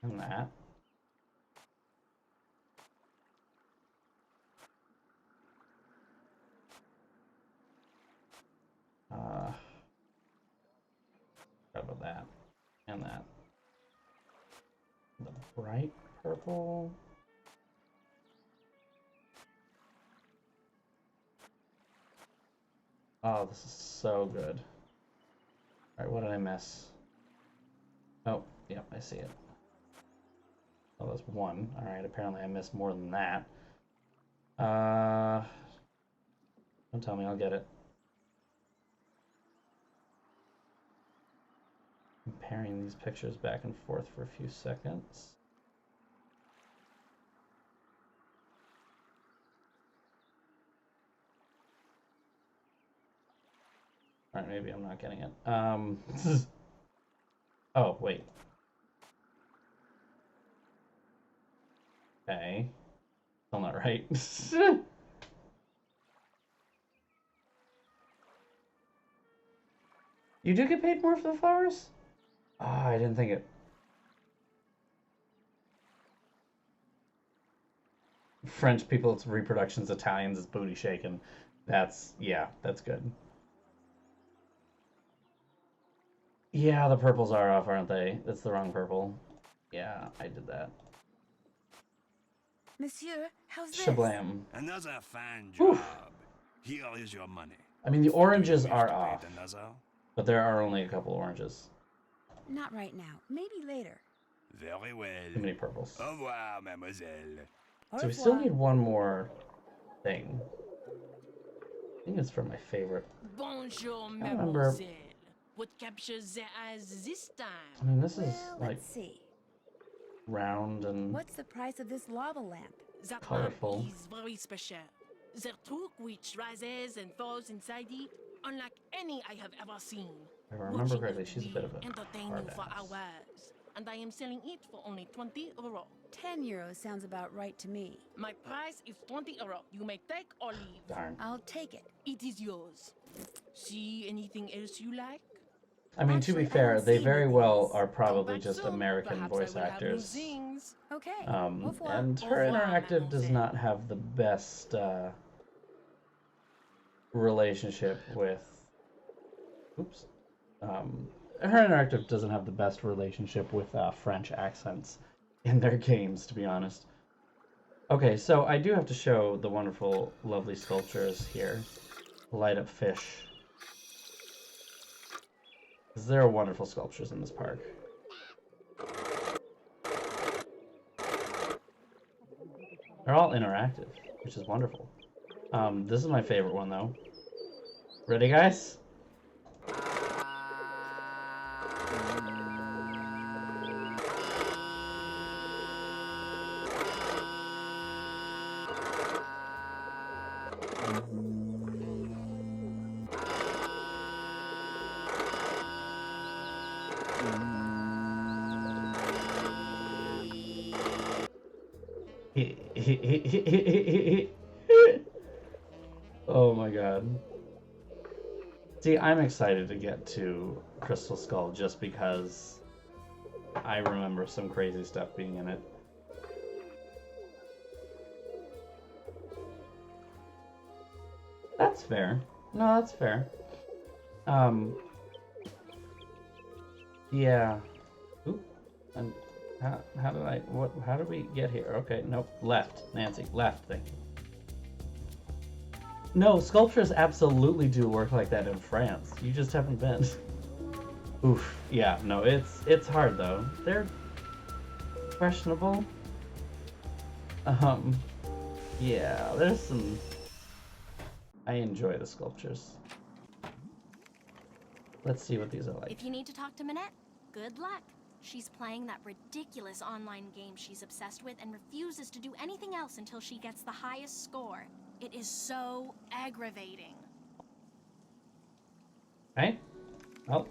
and that. Forgot about that and that. The bright purple. Oh, this is so good. Alright, what did I miss? Oh, yep, I see it. Oh, that's one. Alright, apparently I missed more than that. Don't tell me, I'll get it. Comparing these pictures back and forth for a few seconds. Alright, maybe I'm not getting it. Oh, wait. Okay. Still not right. You do get paid more for the flowers? Oh, I didn't think it. French people, it's reproductions. Italians, it's booty shaking. That's, yeah, that's good. Yeah, the purples are off, aren't they? That's the wrong purple. Yeah, I did that. Monsieur, how's this? Shablam. Another fine job. Oof. Here is your money. I mean, the oranges Do you wish are to off, paint another? but there are only a couple oranges. Not right now. Maybe later. Very well. Too many purples. Au revoir, mademoiselle. Au So we still revoir. need one more thing. I think it's from my favorite. Bonjour, I remember- mademoiselle. What captures the eyes this I time? mean, this is Well, like let's see. round and What's the price of this lava lamp? That colorful. lamp is very special. The torque which rises and falls inside it, unlike any I have ever seen. if I remember Watching correctly, it she's a will bit of a entertain hard you for ass. hours. And I am selling it for only 20 euro. 10 euros sounds about right to me. My price is 20 euro. You may take or leave. Darn. I'll take it. It is yours. See anything else you like? I mean, to Actually, be I fair, don't they see very anything well else. are Come probably back just soon. American Perhaps voice I will have new actors. things. Okay. Au revoir. And Au her revoir, interactive does mademoiselle. not have the best relationship with. Oops. Her interactive doesn't have the best relationship with French accents in their games, to be honest. Okay, so I do have to show the wonderful, lovely sculptures here. Light up fish. Because there are wonderful sculptures in this park. They're all interactive, which is wonderful. This is my favorite one, though. Ready, guys? Oh my god. See, I'm excited to get to Crystal Skull just because I remember some crazy stuff being in it. That's fair. No, that's fair. Yeah. Oop. And how did I, how did we get here? Okay, nope. Left, Nancy. Left, thank you. No, sculptures absolutely do work like that in France. You just haven't been. Oof. Yeah, no, it's hard though. They're questionable. Yeah, there's some. I enjoy the sculptures. Let's see what these are like. If you need to talk to Minette, good luck. She's playing that ridiculous online game she's obsessed with and refuses to do anything else until she gets the highest score. It is so aggravating. Okay. Oh.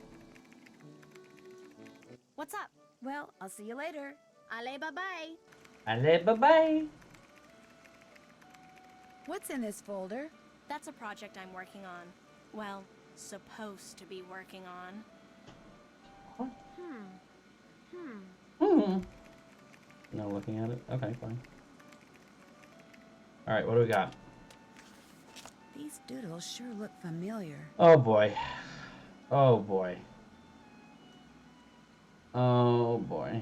What's up? Well, I'll see you later. Allez, bye-bye. Allez, bye-bye. What's in this folder? That's a project I'm working on. Well, supposed to be working on. What? No looking at it? Okay, fine. Alright, what do we got? These doodles sure look familiar. Oh boy. Oh boy. Oh boy.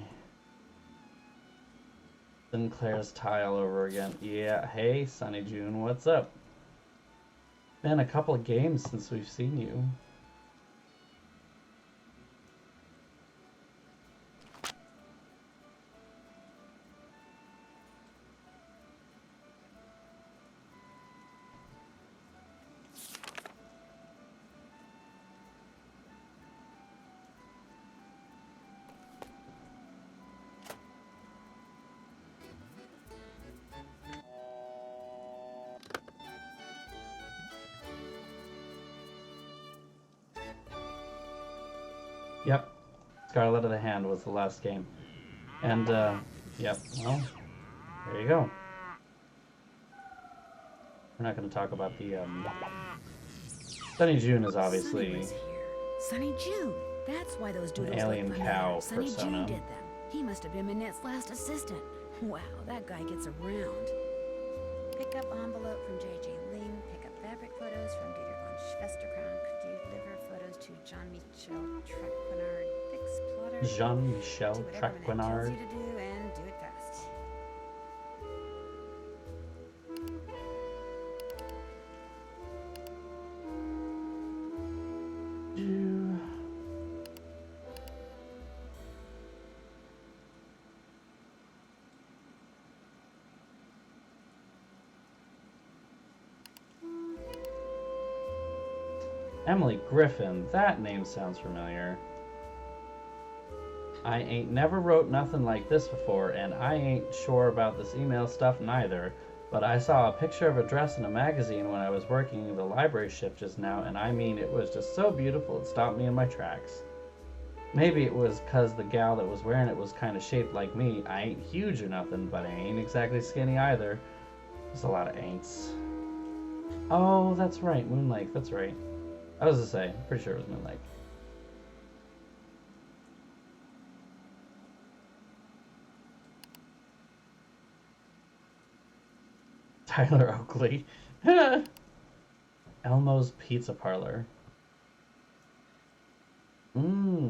Sinclair's tile over again. Yeah, hey Sunny June, what's up? Been a couple of games since we've seen you. Yep. Scarlet of the Hand was the last game. And, yep, well, there you go. We're not going to talk about the, Sunny June is obviously Sunny was here. Sunny June. That's why those an doodles alien look cow familiar. Sunny June persona. did them. He must have been Minette's last assistant. Wow, that guy gets around. Pick up envelope from J.J. Ling. Pick up fabric photos from Dieter von Schwesterkrank. Deliver photos to Jean-Michel Traquenard. Fix plotter. Jean-Michel Do whatever Minette tells Traquenard. you to do and do it fast. Emily Griffin, that name sounds familiar. I ain't never wrote nothing like this before, and I ain't sure about this email stuff neither, but I saw a picture of a dress in a magazine when I was working the library shift just now, and I mean, it was just so beautiful it stopped me in my tracks. Maybe it was 'cause the gal that was wearing it was kind of shaped like me. I ain't huge or nothing, but I ain't exactly skinny either. There's a lot of ain'ts. Oh, that's right, Moon Lake, that's right. I was to say, pretty sure it was Moon Lake. Tyler Oakley. Elmo's Pizza Parlor.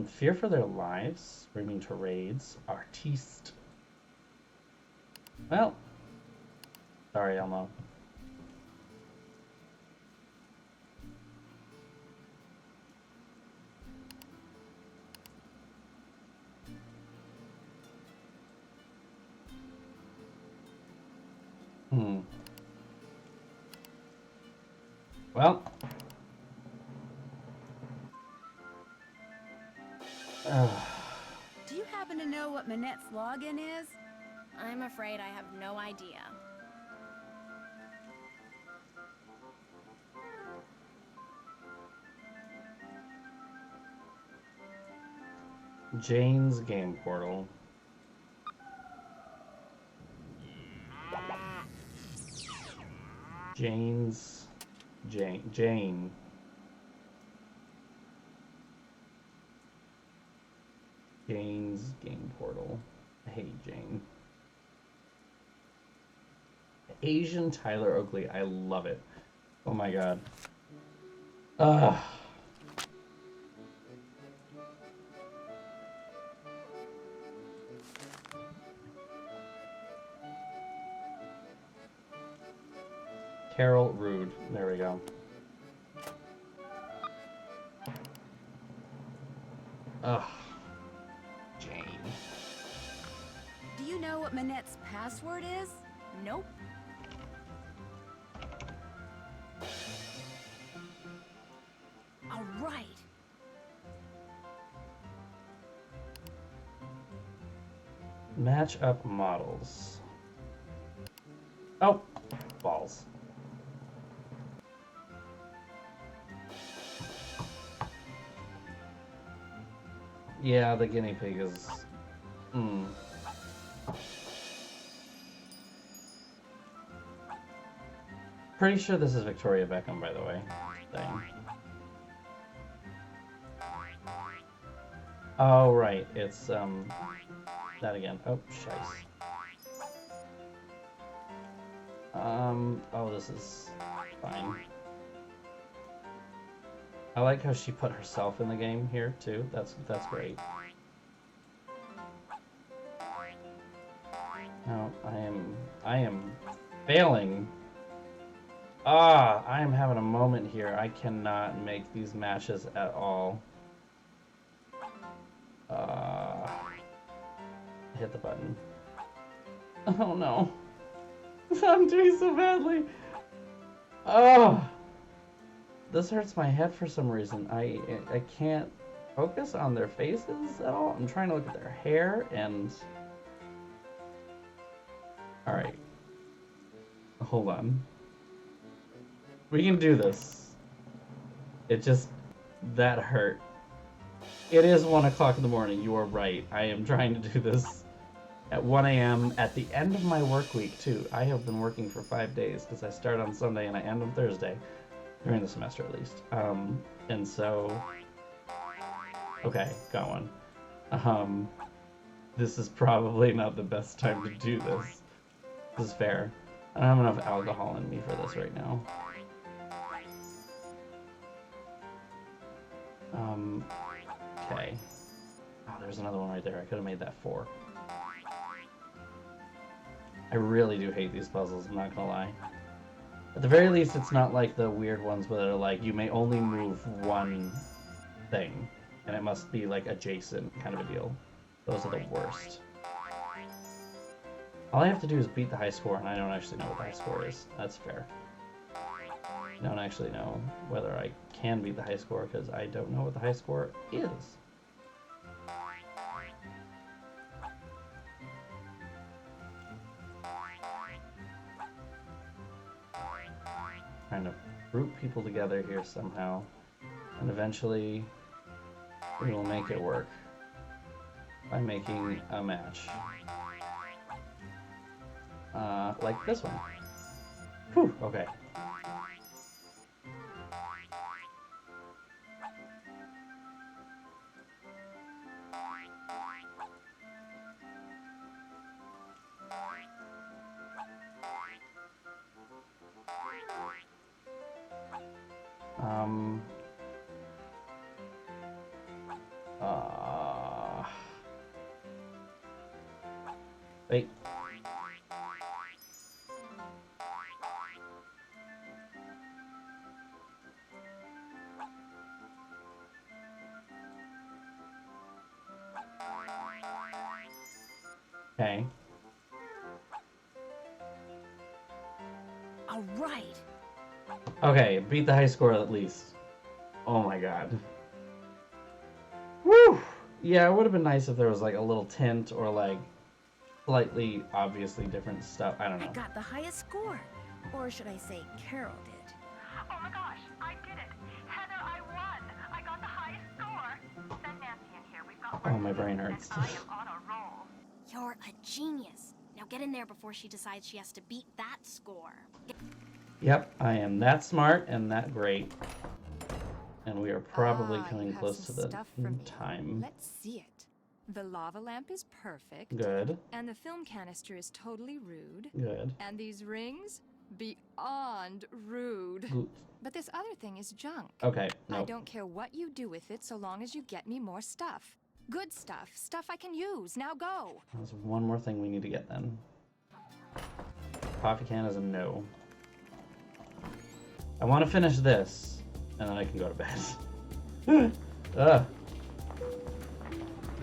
Fear for their lives. Screaming to raids. Artiste. Well. Sorry, Elmo. Well. Do you happen to know what Minette's login is? I'm afraid I have no idea. Jane's Game Portal. Jane. Jane's game portal. I hate Jane. Asian Tyler Oakley. I love it. Oh my god. Ugh. Carol Rude. There we go. Ugh. Jane. Do you know what Manette's password is? Nope. All right. Match up models. Oh, balls. Yeah, the guinea pig is... Pretty sure this is Victoria Beckham, by the way. Dang. Oh, right. It's, that again. Oh, shice. Oh, this is fine. I like how she put herself in the game here, too. That's great. No, I am failing. Ah, I am having a moment here. I cannot make these matches at all. Hit the button. Oh no. I'm doing so badly. Oh. This hurts my head for some reason. I can't focus on their faces at all. I'm trying to look at their hair and... Alright. Hold on. We can do this. It just... That hurt. It is 1 o'clock in the morning. You are right. I am trying to do this at 1 a.m. at the end of my work week, too. I have been working for 5 days because I start on Sunday and I end on Thursday. During the semester, at least. And so... Okay, got one. This is probably not the best time to do this. This is fair. I don't have enough alcohol in me for this right now. Okay. Oh, there's another one right there. I could have made that 4. I really do hate these puzzles, I'm not gonna lie. At the very least, it's not like the weird ones where they're like, you may only move one thing, and it must be like adjacent kind of a deal. Those are the worst. All I have to do is beat the high score, and I don't actually know what the high score is. That's fair. I don't actually know whether I can beat the high score, because I don't know what the high score is. Trying to group people together here somehow, and eventually we will make it work by making a match. Like this one. Whew, okay. Wait. Okay. All right. Okay, beat the high score at least. Oh my god. Woo! Yeah, it would have been nice if there was like a little tint or like slightly obviously different stuff. I don't know. I got the highest score. Or should I say Carol did. Oh my gosh, I did it. Heather, I won. I got the highest score. Send Nancy in here. We've got work Oh, my to do, brain and hurts. I am on a roll. You're a genius. Now get in there before she decides she has to beat that score. Yep, I am that smart and that great. And we are probably You coming have close to some the stuff for me. time. Let's see it. The lava lamp is perfect. Good. And the film canister is totally rude. Good. And these rings? Beyond rude. Good. But this other thing is junk. Okay, no. I don't care what you do with it so long as you get me more stuff. Good stuff. Stuff I can use. Now go. There's one more thing we need to get then. Coffee can is a no. I want to finish this, and then I can go to bed. Ugh.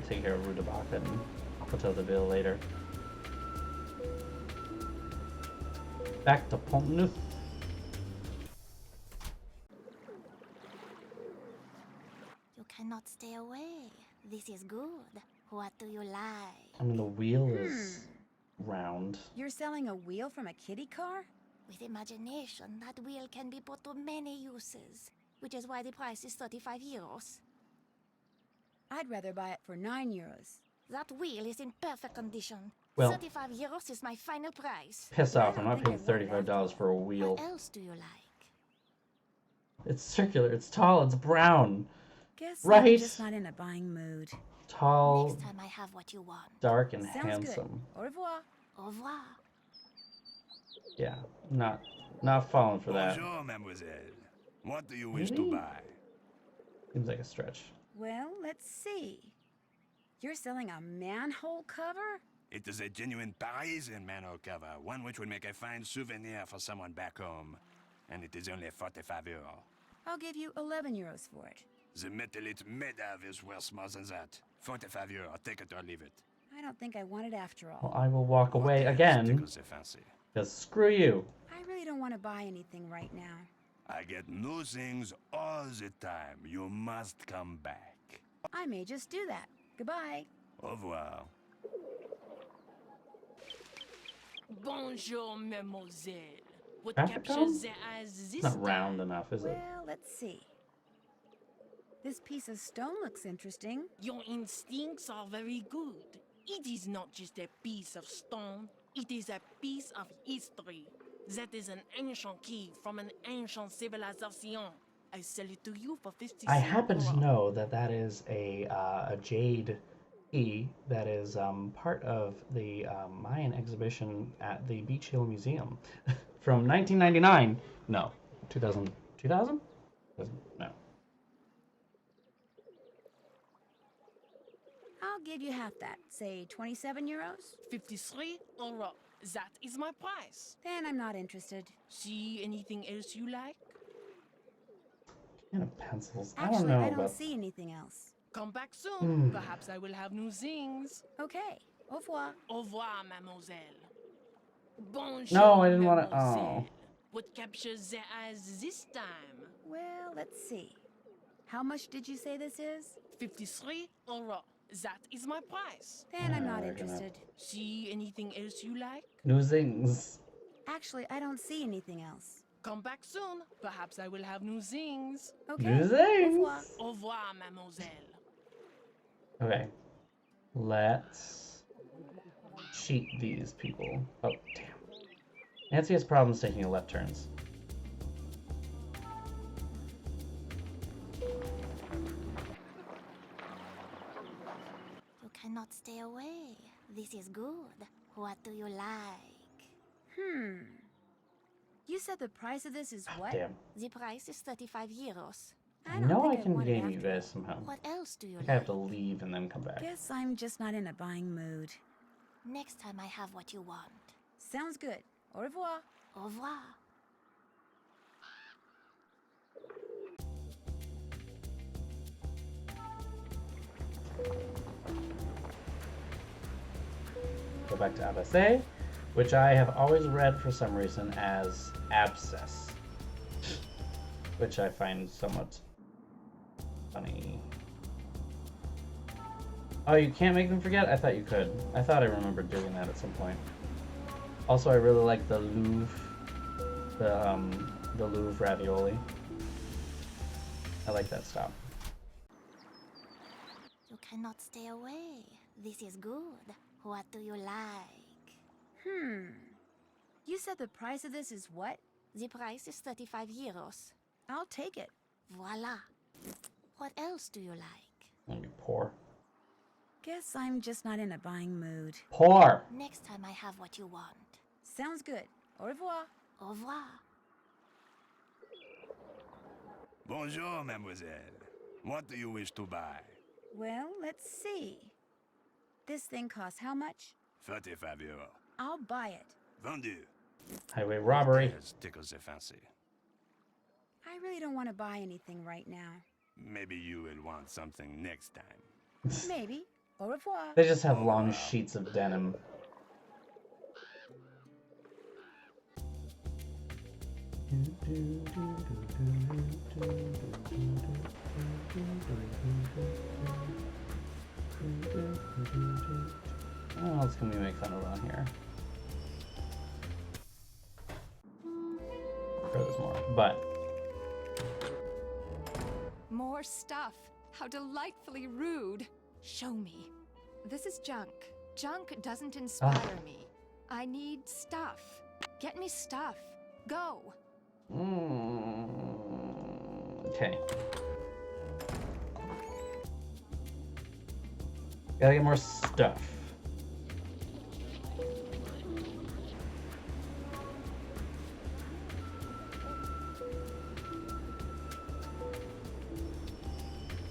Take care of Rudabaka and Hotel de Ville later. Back to Pont Neuf. You cannot stay away. This is good. What do you like? I mean, the wheel is round. You're selling a wheel from a kiddie car? With imagination, that wheel can be put to many uses, which is why the price is 35 euros. I'd rather buy it for 9 euros. That wheel is in perfect condition. Well, 35 euros is my final price. piss off. I'm I not don't paying think I want that. $35 for a wheel. What else do you like? It's circular, it's tall, it's brown. Guess Right? I'm just not in a buying mood. Tall, Next time I have what you want. dark, and Sounds handsome. good. Au revoir. Au revoir. Yeah, not falling for that. Bonjour, mademoiselle. What do you wish to Really? buy? Seems like a stretch. Well, let's see. You're selling a manhole cover? It is a genuine Parisian manhole cover, one which would make a fine souvenir for someone back home. And it is only 45 euros. I'll give you 11 euros for it. The metal it's made of is worth more than that. 45 euros, take it or leave it. I don't think I want it after all. Well, I will walk away again, Tickles the fancy. because screw you. I really don't want to buy anything right now. I get new things all the time. You must come back. I may just do that. Goodbye. Au revoir. Bonjour, mademoiselle. What Traffic captures cone? the eyes this It's not time? round enough, is it? Well, let's see. This piece of stone looks interesting. Your instincts are very good. It is not just a piece of stone, it is a piece of history. That is an ancient key from an ancient civilization. I sell it to you for 50 I cents. happen to know that that is a jade key that is part of the Mayan exhibition at the Beach Hill Museum from 1999. No, 2000. 2000? No. I'll give you half that. Say 27 euros? 53 euros. That is my price. Then I'm not interested. See anything else you like? Can of pencils. I Actually, don't know I don't about. see anything else. Come back soon. Perhaps I will have new things. Okay. Au revoir. Au revoir, mademoiselle. Bonjour, No, I didn't wanna- mademoiselle. oh. What captures the eyes this time? Well, let's see. How much did you say this is? 53 euros. That is my price. Then I'm not we're gonna- interested. See anything else you like? New things. Actually, I don't see anything else. Come back soon. Perhaps I will have new things. Okay. New Au things. revoir. Au revoir, mademoiselle. Okay. Let's cheat these people. Oh, damn. Nancy has problems taking left turns. You cannot stay away. This is good. What do you like? You said the price of this is what? Damn. The price is 35 euros. I don't know I think can want it game you after guys all. somehow. What else do you I have like? to leave and then come back. Guess I'm just not in a buying mood. Next time I have what you want. Sounds good. Au revoir. Au revoir. Go back to Abbasse, which I have always read for some reason as abscess, which I find somewhat funny. Oh, you can't make them forget? I thought you could. I thought I remembered doing that at some point. Also, I really like the Louvre, the Louvre ravioli. I like that stop. You cannot stay away. This is good. What do you like? You said the price of this is what? The price is 35 euros. I'll take it. Voila. What else do you like? I'm gonna be poor. Guess I'm just not in a buying mood. Poor. Next time I have what you want. Sounds good. Au revoir. Au revoir. Bonjour, mademoiselle. What do you wish to buy? Well, let's see. This thing costs how much? 35 euros. I'll buy it. Vendu. Highway robbery. Yes, tickles your fancy. I really don't want to buy anything right now. Maybe you will want something next time. Maybe. Au revoir. They just have long sheets of denim. What else can we make fun of on here? Sure, there's more, but More stuff. How delightfully rude. Show me. This is junk. Junk doesn't inspire me. I need stuff. Get me stuff. Go. Okay. Gotta get more stuff.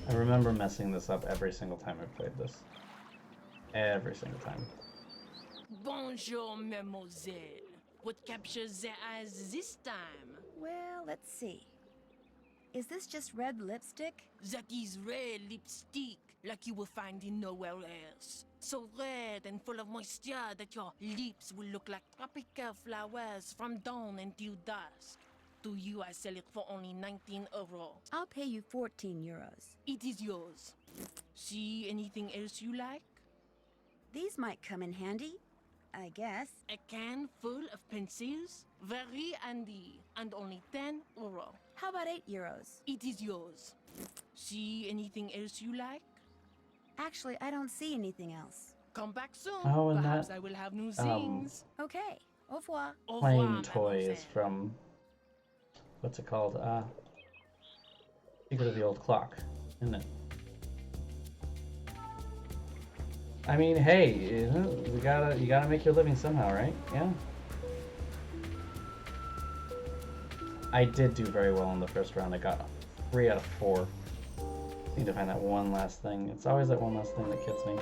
I remember messing this up every single time I played this. Every single time. Bonjour, mademoiselle. What captures the eyes this time? Well, let's see. Is this just red lipstick? That is red lipstick, like you will find in nowhere else. So red and full of moisture that your lips will look like tropical flowers from dawn until dusk. To you, I sell it for only 19 euros. I'll pay you 14 euros. It is yours. See anything else you like? These might come in handy, I guess. A can full of pencils? Very handy. And only 10 euros. How about 8 euros? It is yours. See anything else you like? Actually, I don't see anything else. Come back soon. Oh, and Perhaps that, I will have new things. Okay. Au revoir. Au playing revoir, toy is mademoiselle. from, what's it called? Secret of the Old Clock, isn't it? I mean, hey, you gotta make your living somehow, right? Yeah. I did do very well in the first round. I got 3 out of 4. Need to find that one last thing. It's always that one last thing that gets me.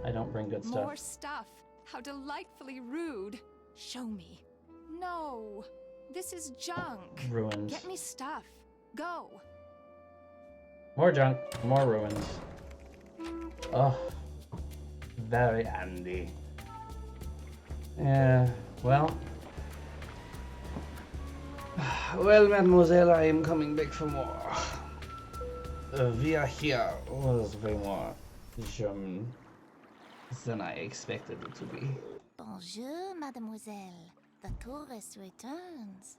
I don't bring good stuff. More stuff. How delightfully rude. Show me. No. This is junk. Ruins. Get me stuff. Go. More junk, more ruins. Oh, very handy. Yeah, well. Well, mademoiselle, I am coming back for more. Via here was way more German than I expected it to be. Bonjour, mademoiselle. The tourist returns.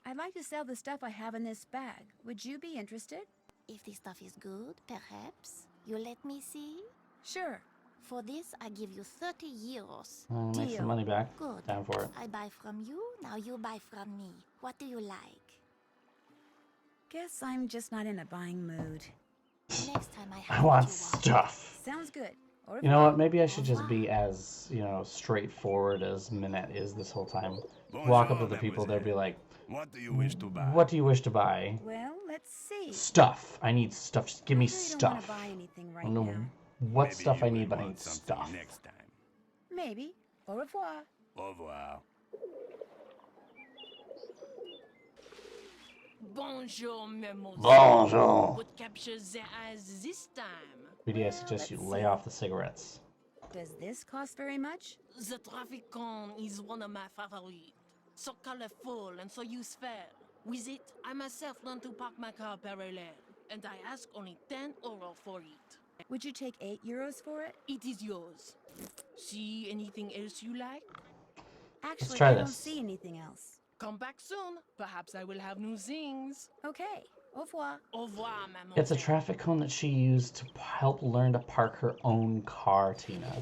I'd like to sell the stuff I have in this bag. Would you be interested? If the stuff is good, perhaps. You let me see? Sure. For this, I give you 30 euros. Make Deal. some money back. Good. Down for it. I buy from you, now you buy from me. What do you like? Guess I'm just not in a buying mood. Next time I I have want what you want. stuff. Sounds good. Au You know revoir. what? Maybe I should just be as, straightforward as Minette is this whole time. Bonjour, Walk up to the people, they'll be mademoiselle. like, What do you wish to buy? what do you wish to buy? Well, let's see. Stuff. I need stuff. Just give me I really don't stuff. want to buy anything I right don't know now. what Maybe stuff you I will need, but I want need something stuff. next time. Maybe. Au revoir. Au revoir. Bonjour, mademoiselle. Bonjour. What captures the eyes this time? BD, I suggest you lay off the cigarettes. Does this cost very much? The traffic cone is one of my favorites. So colorful and so useful. With it, I myself learn to park my car parallel, and I ask only 10 euro for it. Would you take 8 euros for it? It is yours. See anything else you like? Actually, try I don't this. see anything else. Come back soon. Perhaps I will have new things. Okay. Au revoir. Au revoir, mademoiselle. It's a traffic cone that she used to help learn to park her own car, Tina.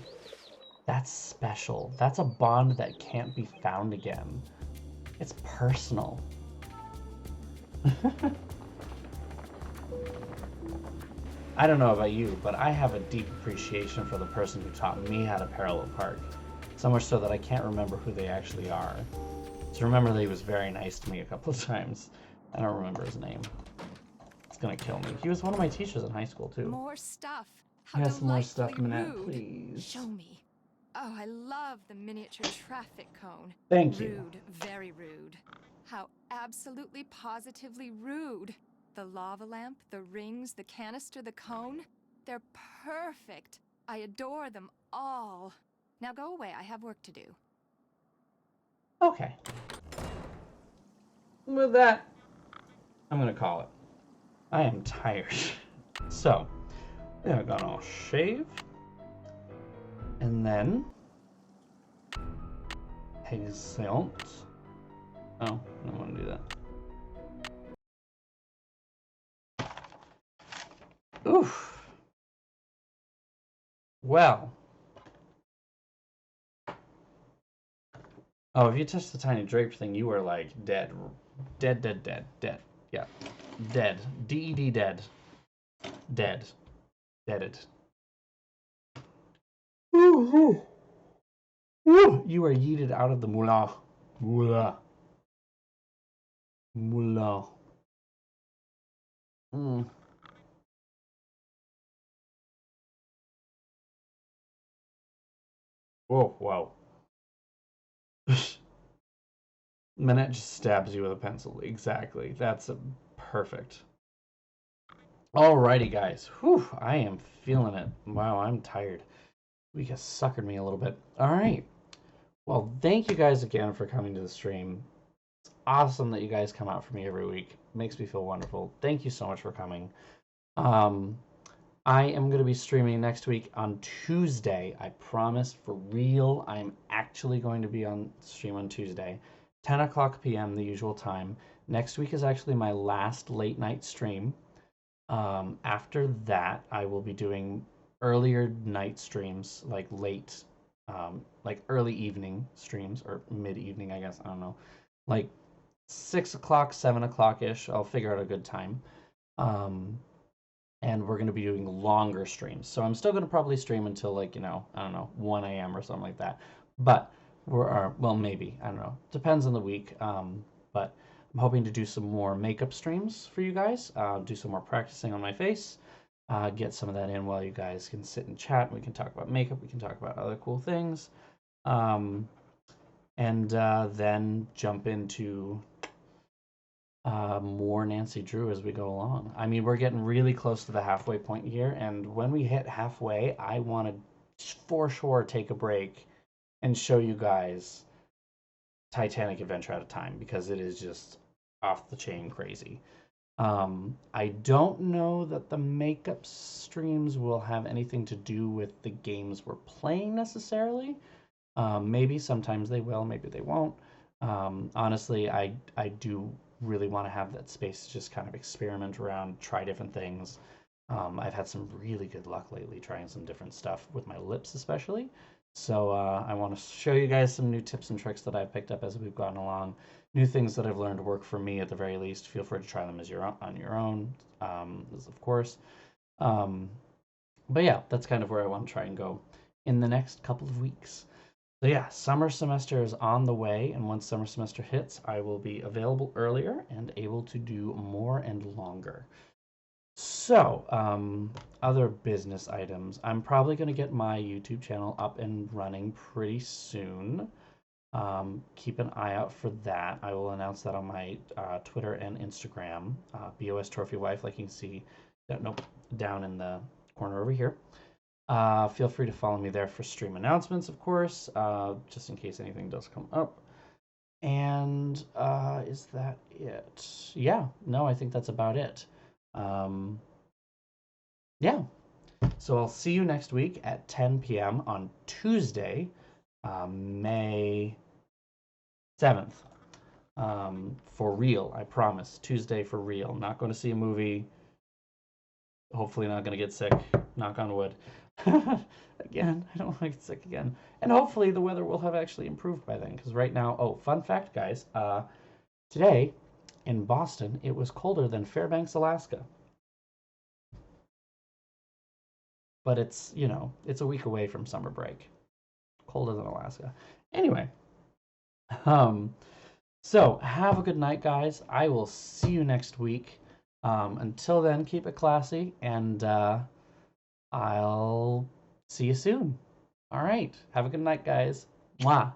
That's special. That's a bond that can't be found again. It's personal. I don't know about you, but I have a deep appreciation for the person who taught me how to parallel park. So much so that I can't remember who they actually are. Just remember that he was very nice to me a couple of times. I don't remember his name. It's gonna kill me. He was one of my teachers in high school, too. More stuff. How Yes, more stuff, delightfully Manette, rude. please. Show me. Oh, I love the miniature traffic cone. Thank you. Rude, very rude. How absolutely positively rude. The lava lamp, the rings, the canister, the cone. They're perfect. I adore them all. Now go away, I have work to do. Okay. With that, I'm gonna call it. I am tired. So, we are gonna shave. And then... Excellent. Oh, I don't want to do that. Oof. Well. Oh, if you touched the tiny drape thing, you were like dead. Dead, dead, dead, dead. Yeah. Dead. D-E-D dead. Dead. Deaded. Ooh, ooh. You are yeeted out of the moulin. Moulin. Moulin. Mm. Whoa, wow. Minette just stabs you with a pencil. Exactly. That's perfect. Alrighty, guys. Whew, I am feeling it. Wow, I'm tired. We just suckered me a little bit. Alright. Well, thank you guys again for coming to the stream. It's awesome that you guys come out for me every week. It makes me feel wonderful. Thank you so much for coming. I am going to be streaming next week on Tuesday. I promise, for real. I'm actually going to be on stream on Tuesday. 10 o'clock p.m., the usual time. Next week is actually my last late night stream. After that, I will be doing earlier night streams, like late, like early evening streams, or mid-evening, I guess. I don't know. Like 6 o'clock, 7 o'clock-ish. I'll figure out a good time. And we're going to be doing longer streams. So I'm still going to probably stream until, like, you know, I don't know, 1 a.m. or something like that. But well, maybe, I don't know. Depends on the week. But I'm hoping to do some more makeup streams for you guys. Do some more practicing on my face. Get some of that in while you guys can sit and chat. We can talk about makeup. We can talk about other cool things. And then jump into more Nancy Drew as we go along. I mean, we're getting really close to the halfway point here. And when we hit halfway, I want to for sure take a break and show you guys Titanic Adventure Out of Time, because it is just off the chain crazy. I don't know that the makeup streams will have anything to do with the games we're playing necessarily. Maybe sometimes they will, maybe they won't. Honestly, I do really want to have that space to just kind of experiment around, try different things. I've had some really good luck lately trying some different stuff with my lips especially. So I want to show you guys some new tips and tricks that I've picked up as we've gone along. New things that I've learned to work for me at the very least. Feel free to try them as on your own, of course. But yeah, that's kind of where I want to try and go in the next couple of weeks. So yeah, summer semester is on the way, and once summer semester hits, I will be available earlier and able to do more and longer. So, other business items. I'm probably going to get my YouTube channel up and running pretty soon. Keep an eye out for that. I will announce that on my Twitter and Instagram, BOSTrophyWife, like you can see down in the corner over here. Feel free to follow me there for stream announcements, of course, just in case anything does come up. And is that it? Yeah, no, I think that's about it. Yeah, so I'll see you next week at 10 p.m. on Tuesday, May 7th. For real, I promise. Tuesday for real. Not going to see a movie. Hopefully not going to get sick. Knock on wood. Again, I don't want to get sick again. And hopefully the weather will have actually improved by then. Because right now, oh, fun fact, guys. Today in Boston, it was colder than Fairbanks, Alaska. But it's, you know, it's a week away from summer break. Colder than Alaska. Anyway, so have a good night, guys. I will see you next week. Until then, keep it classy, and I'll see you soon. All right. Have a good night, guys. Mwah.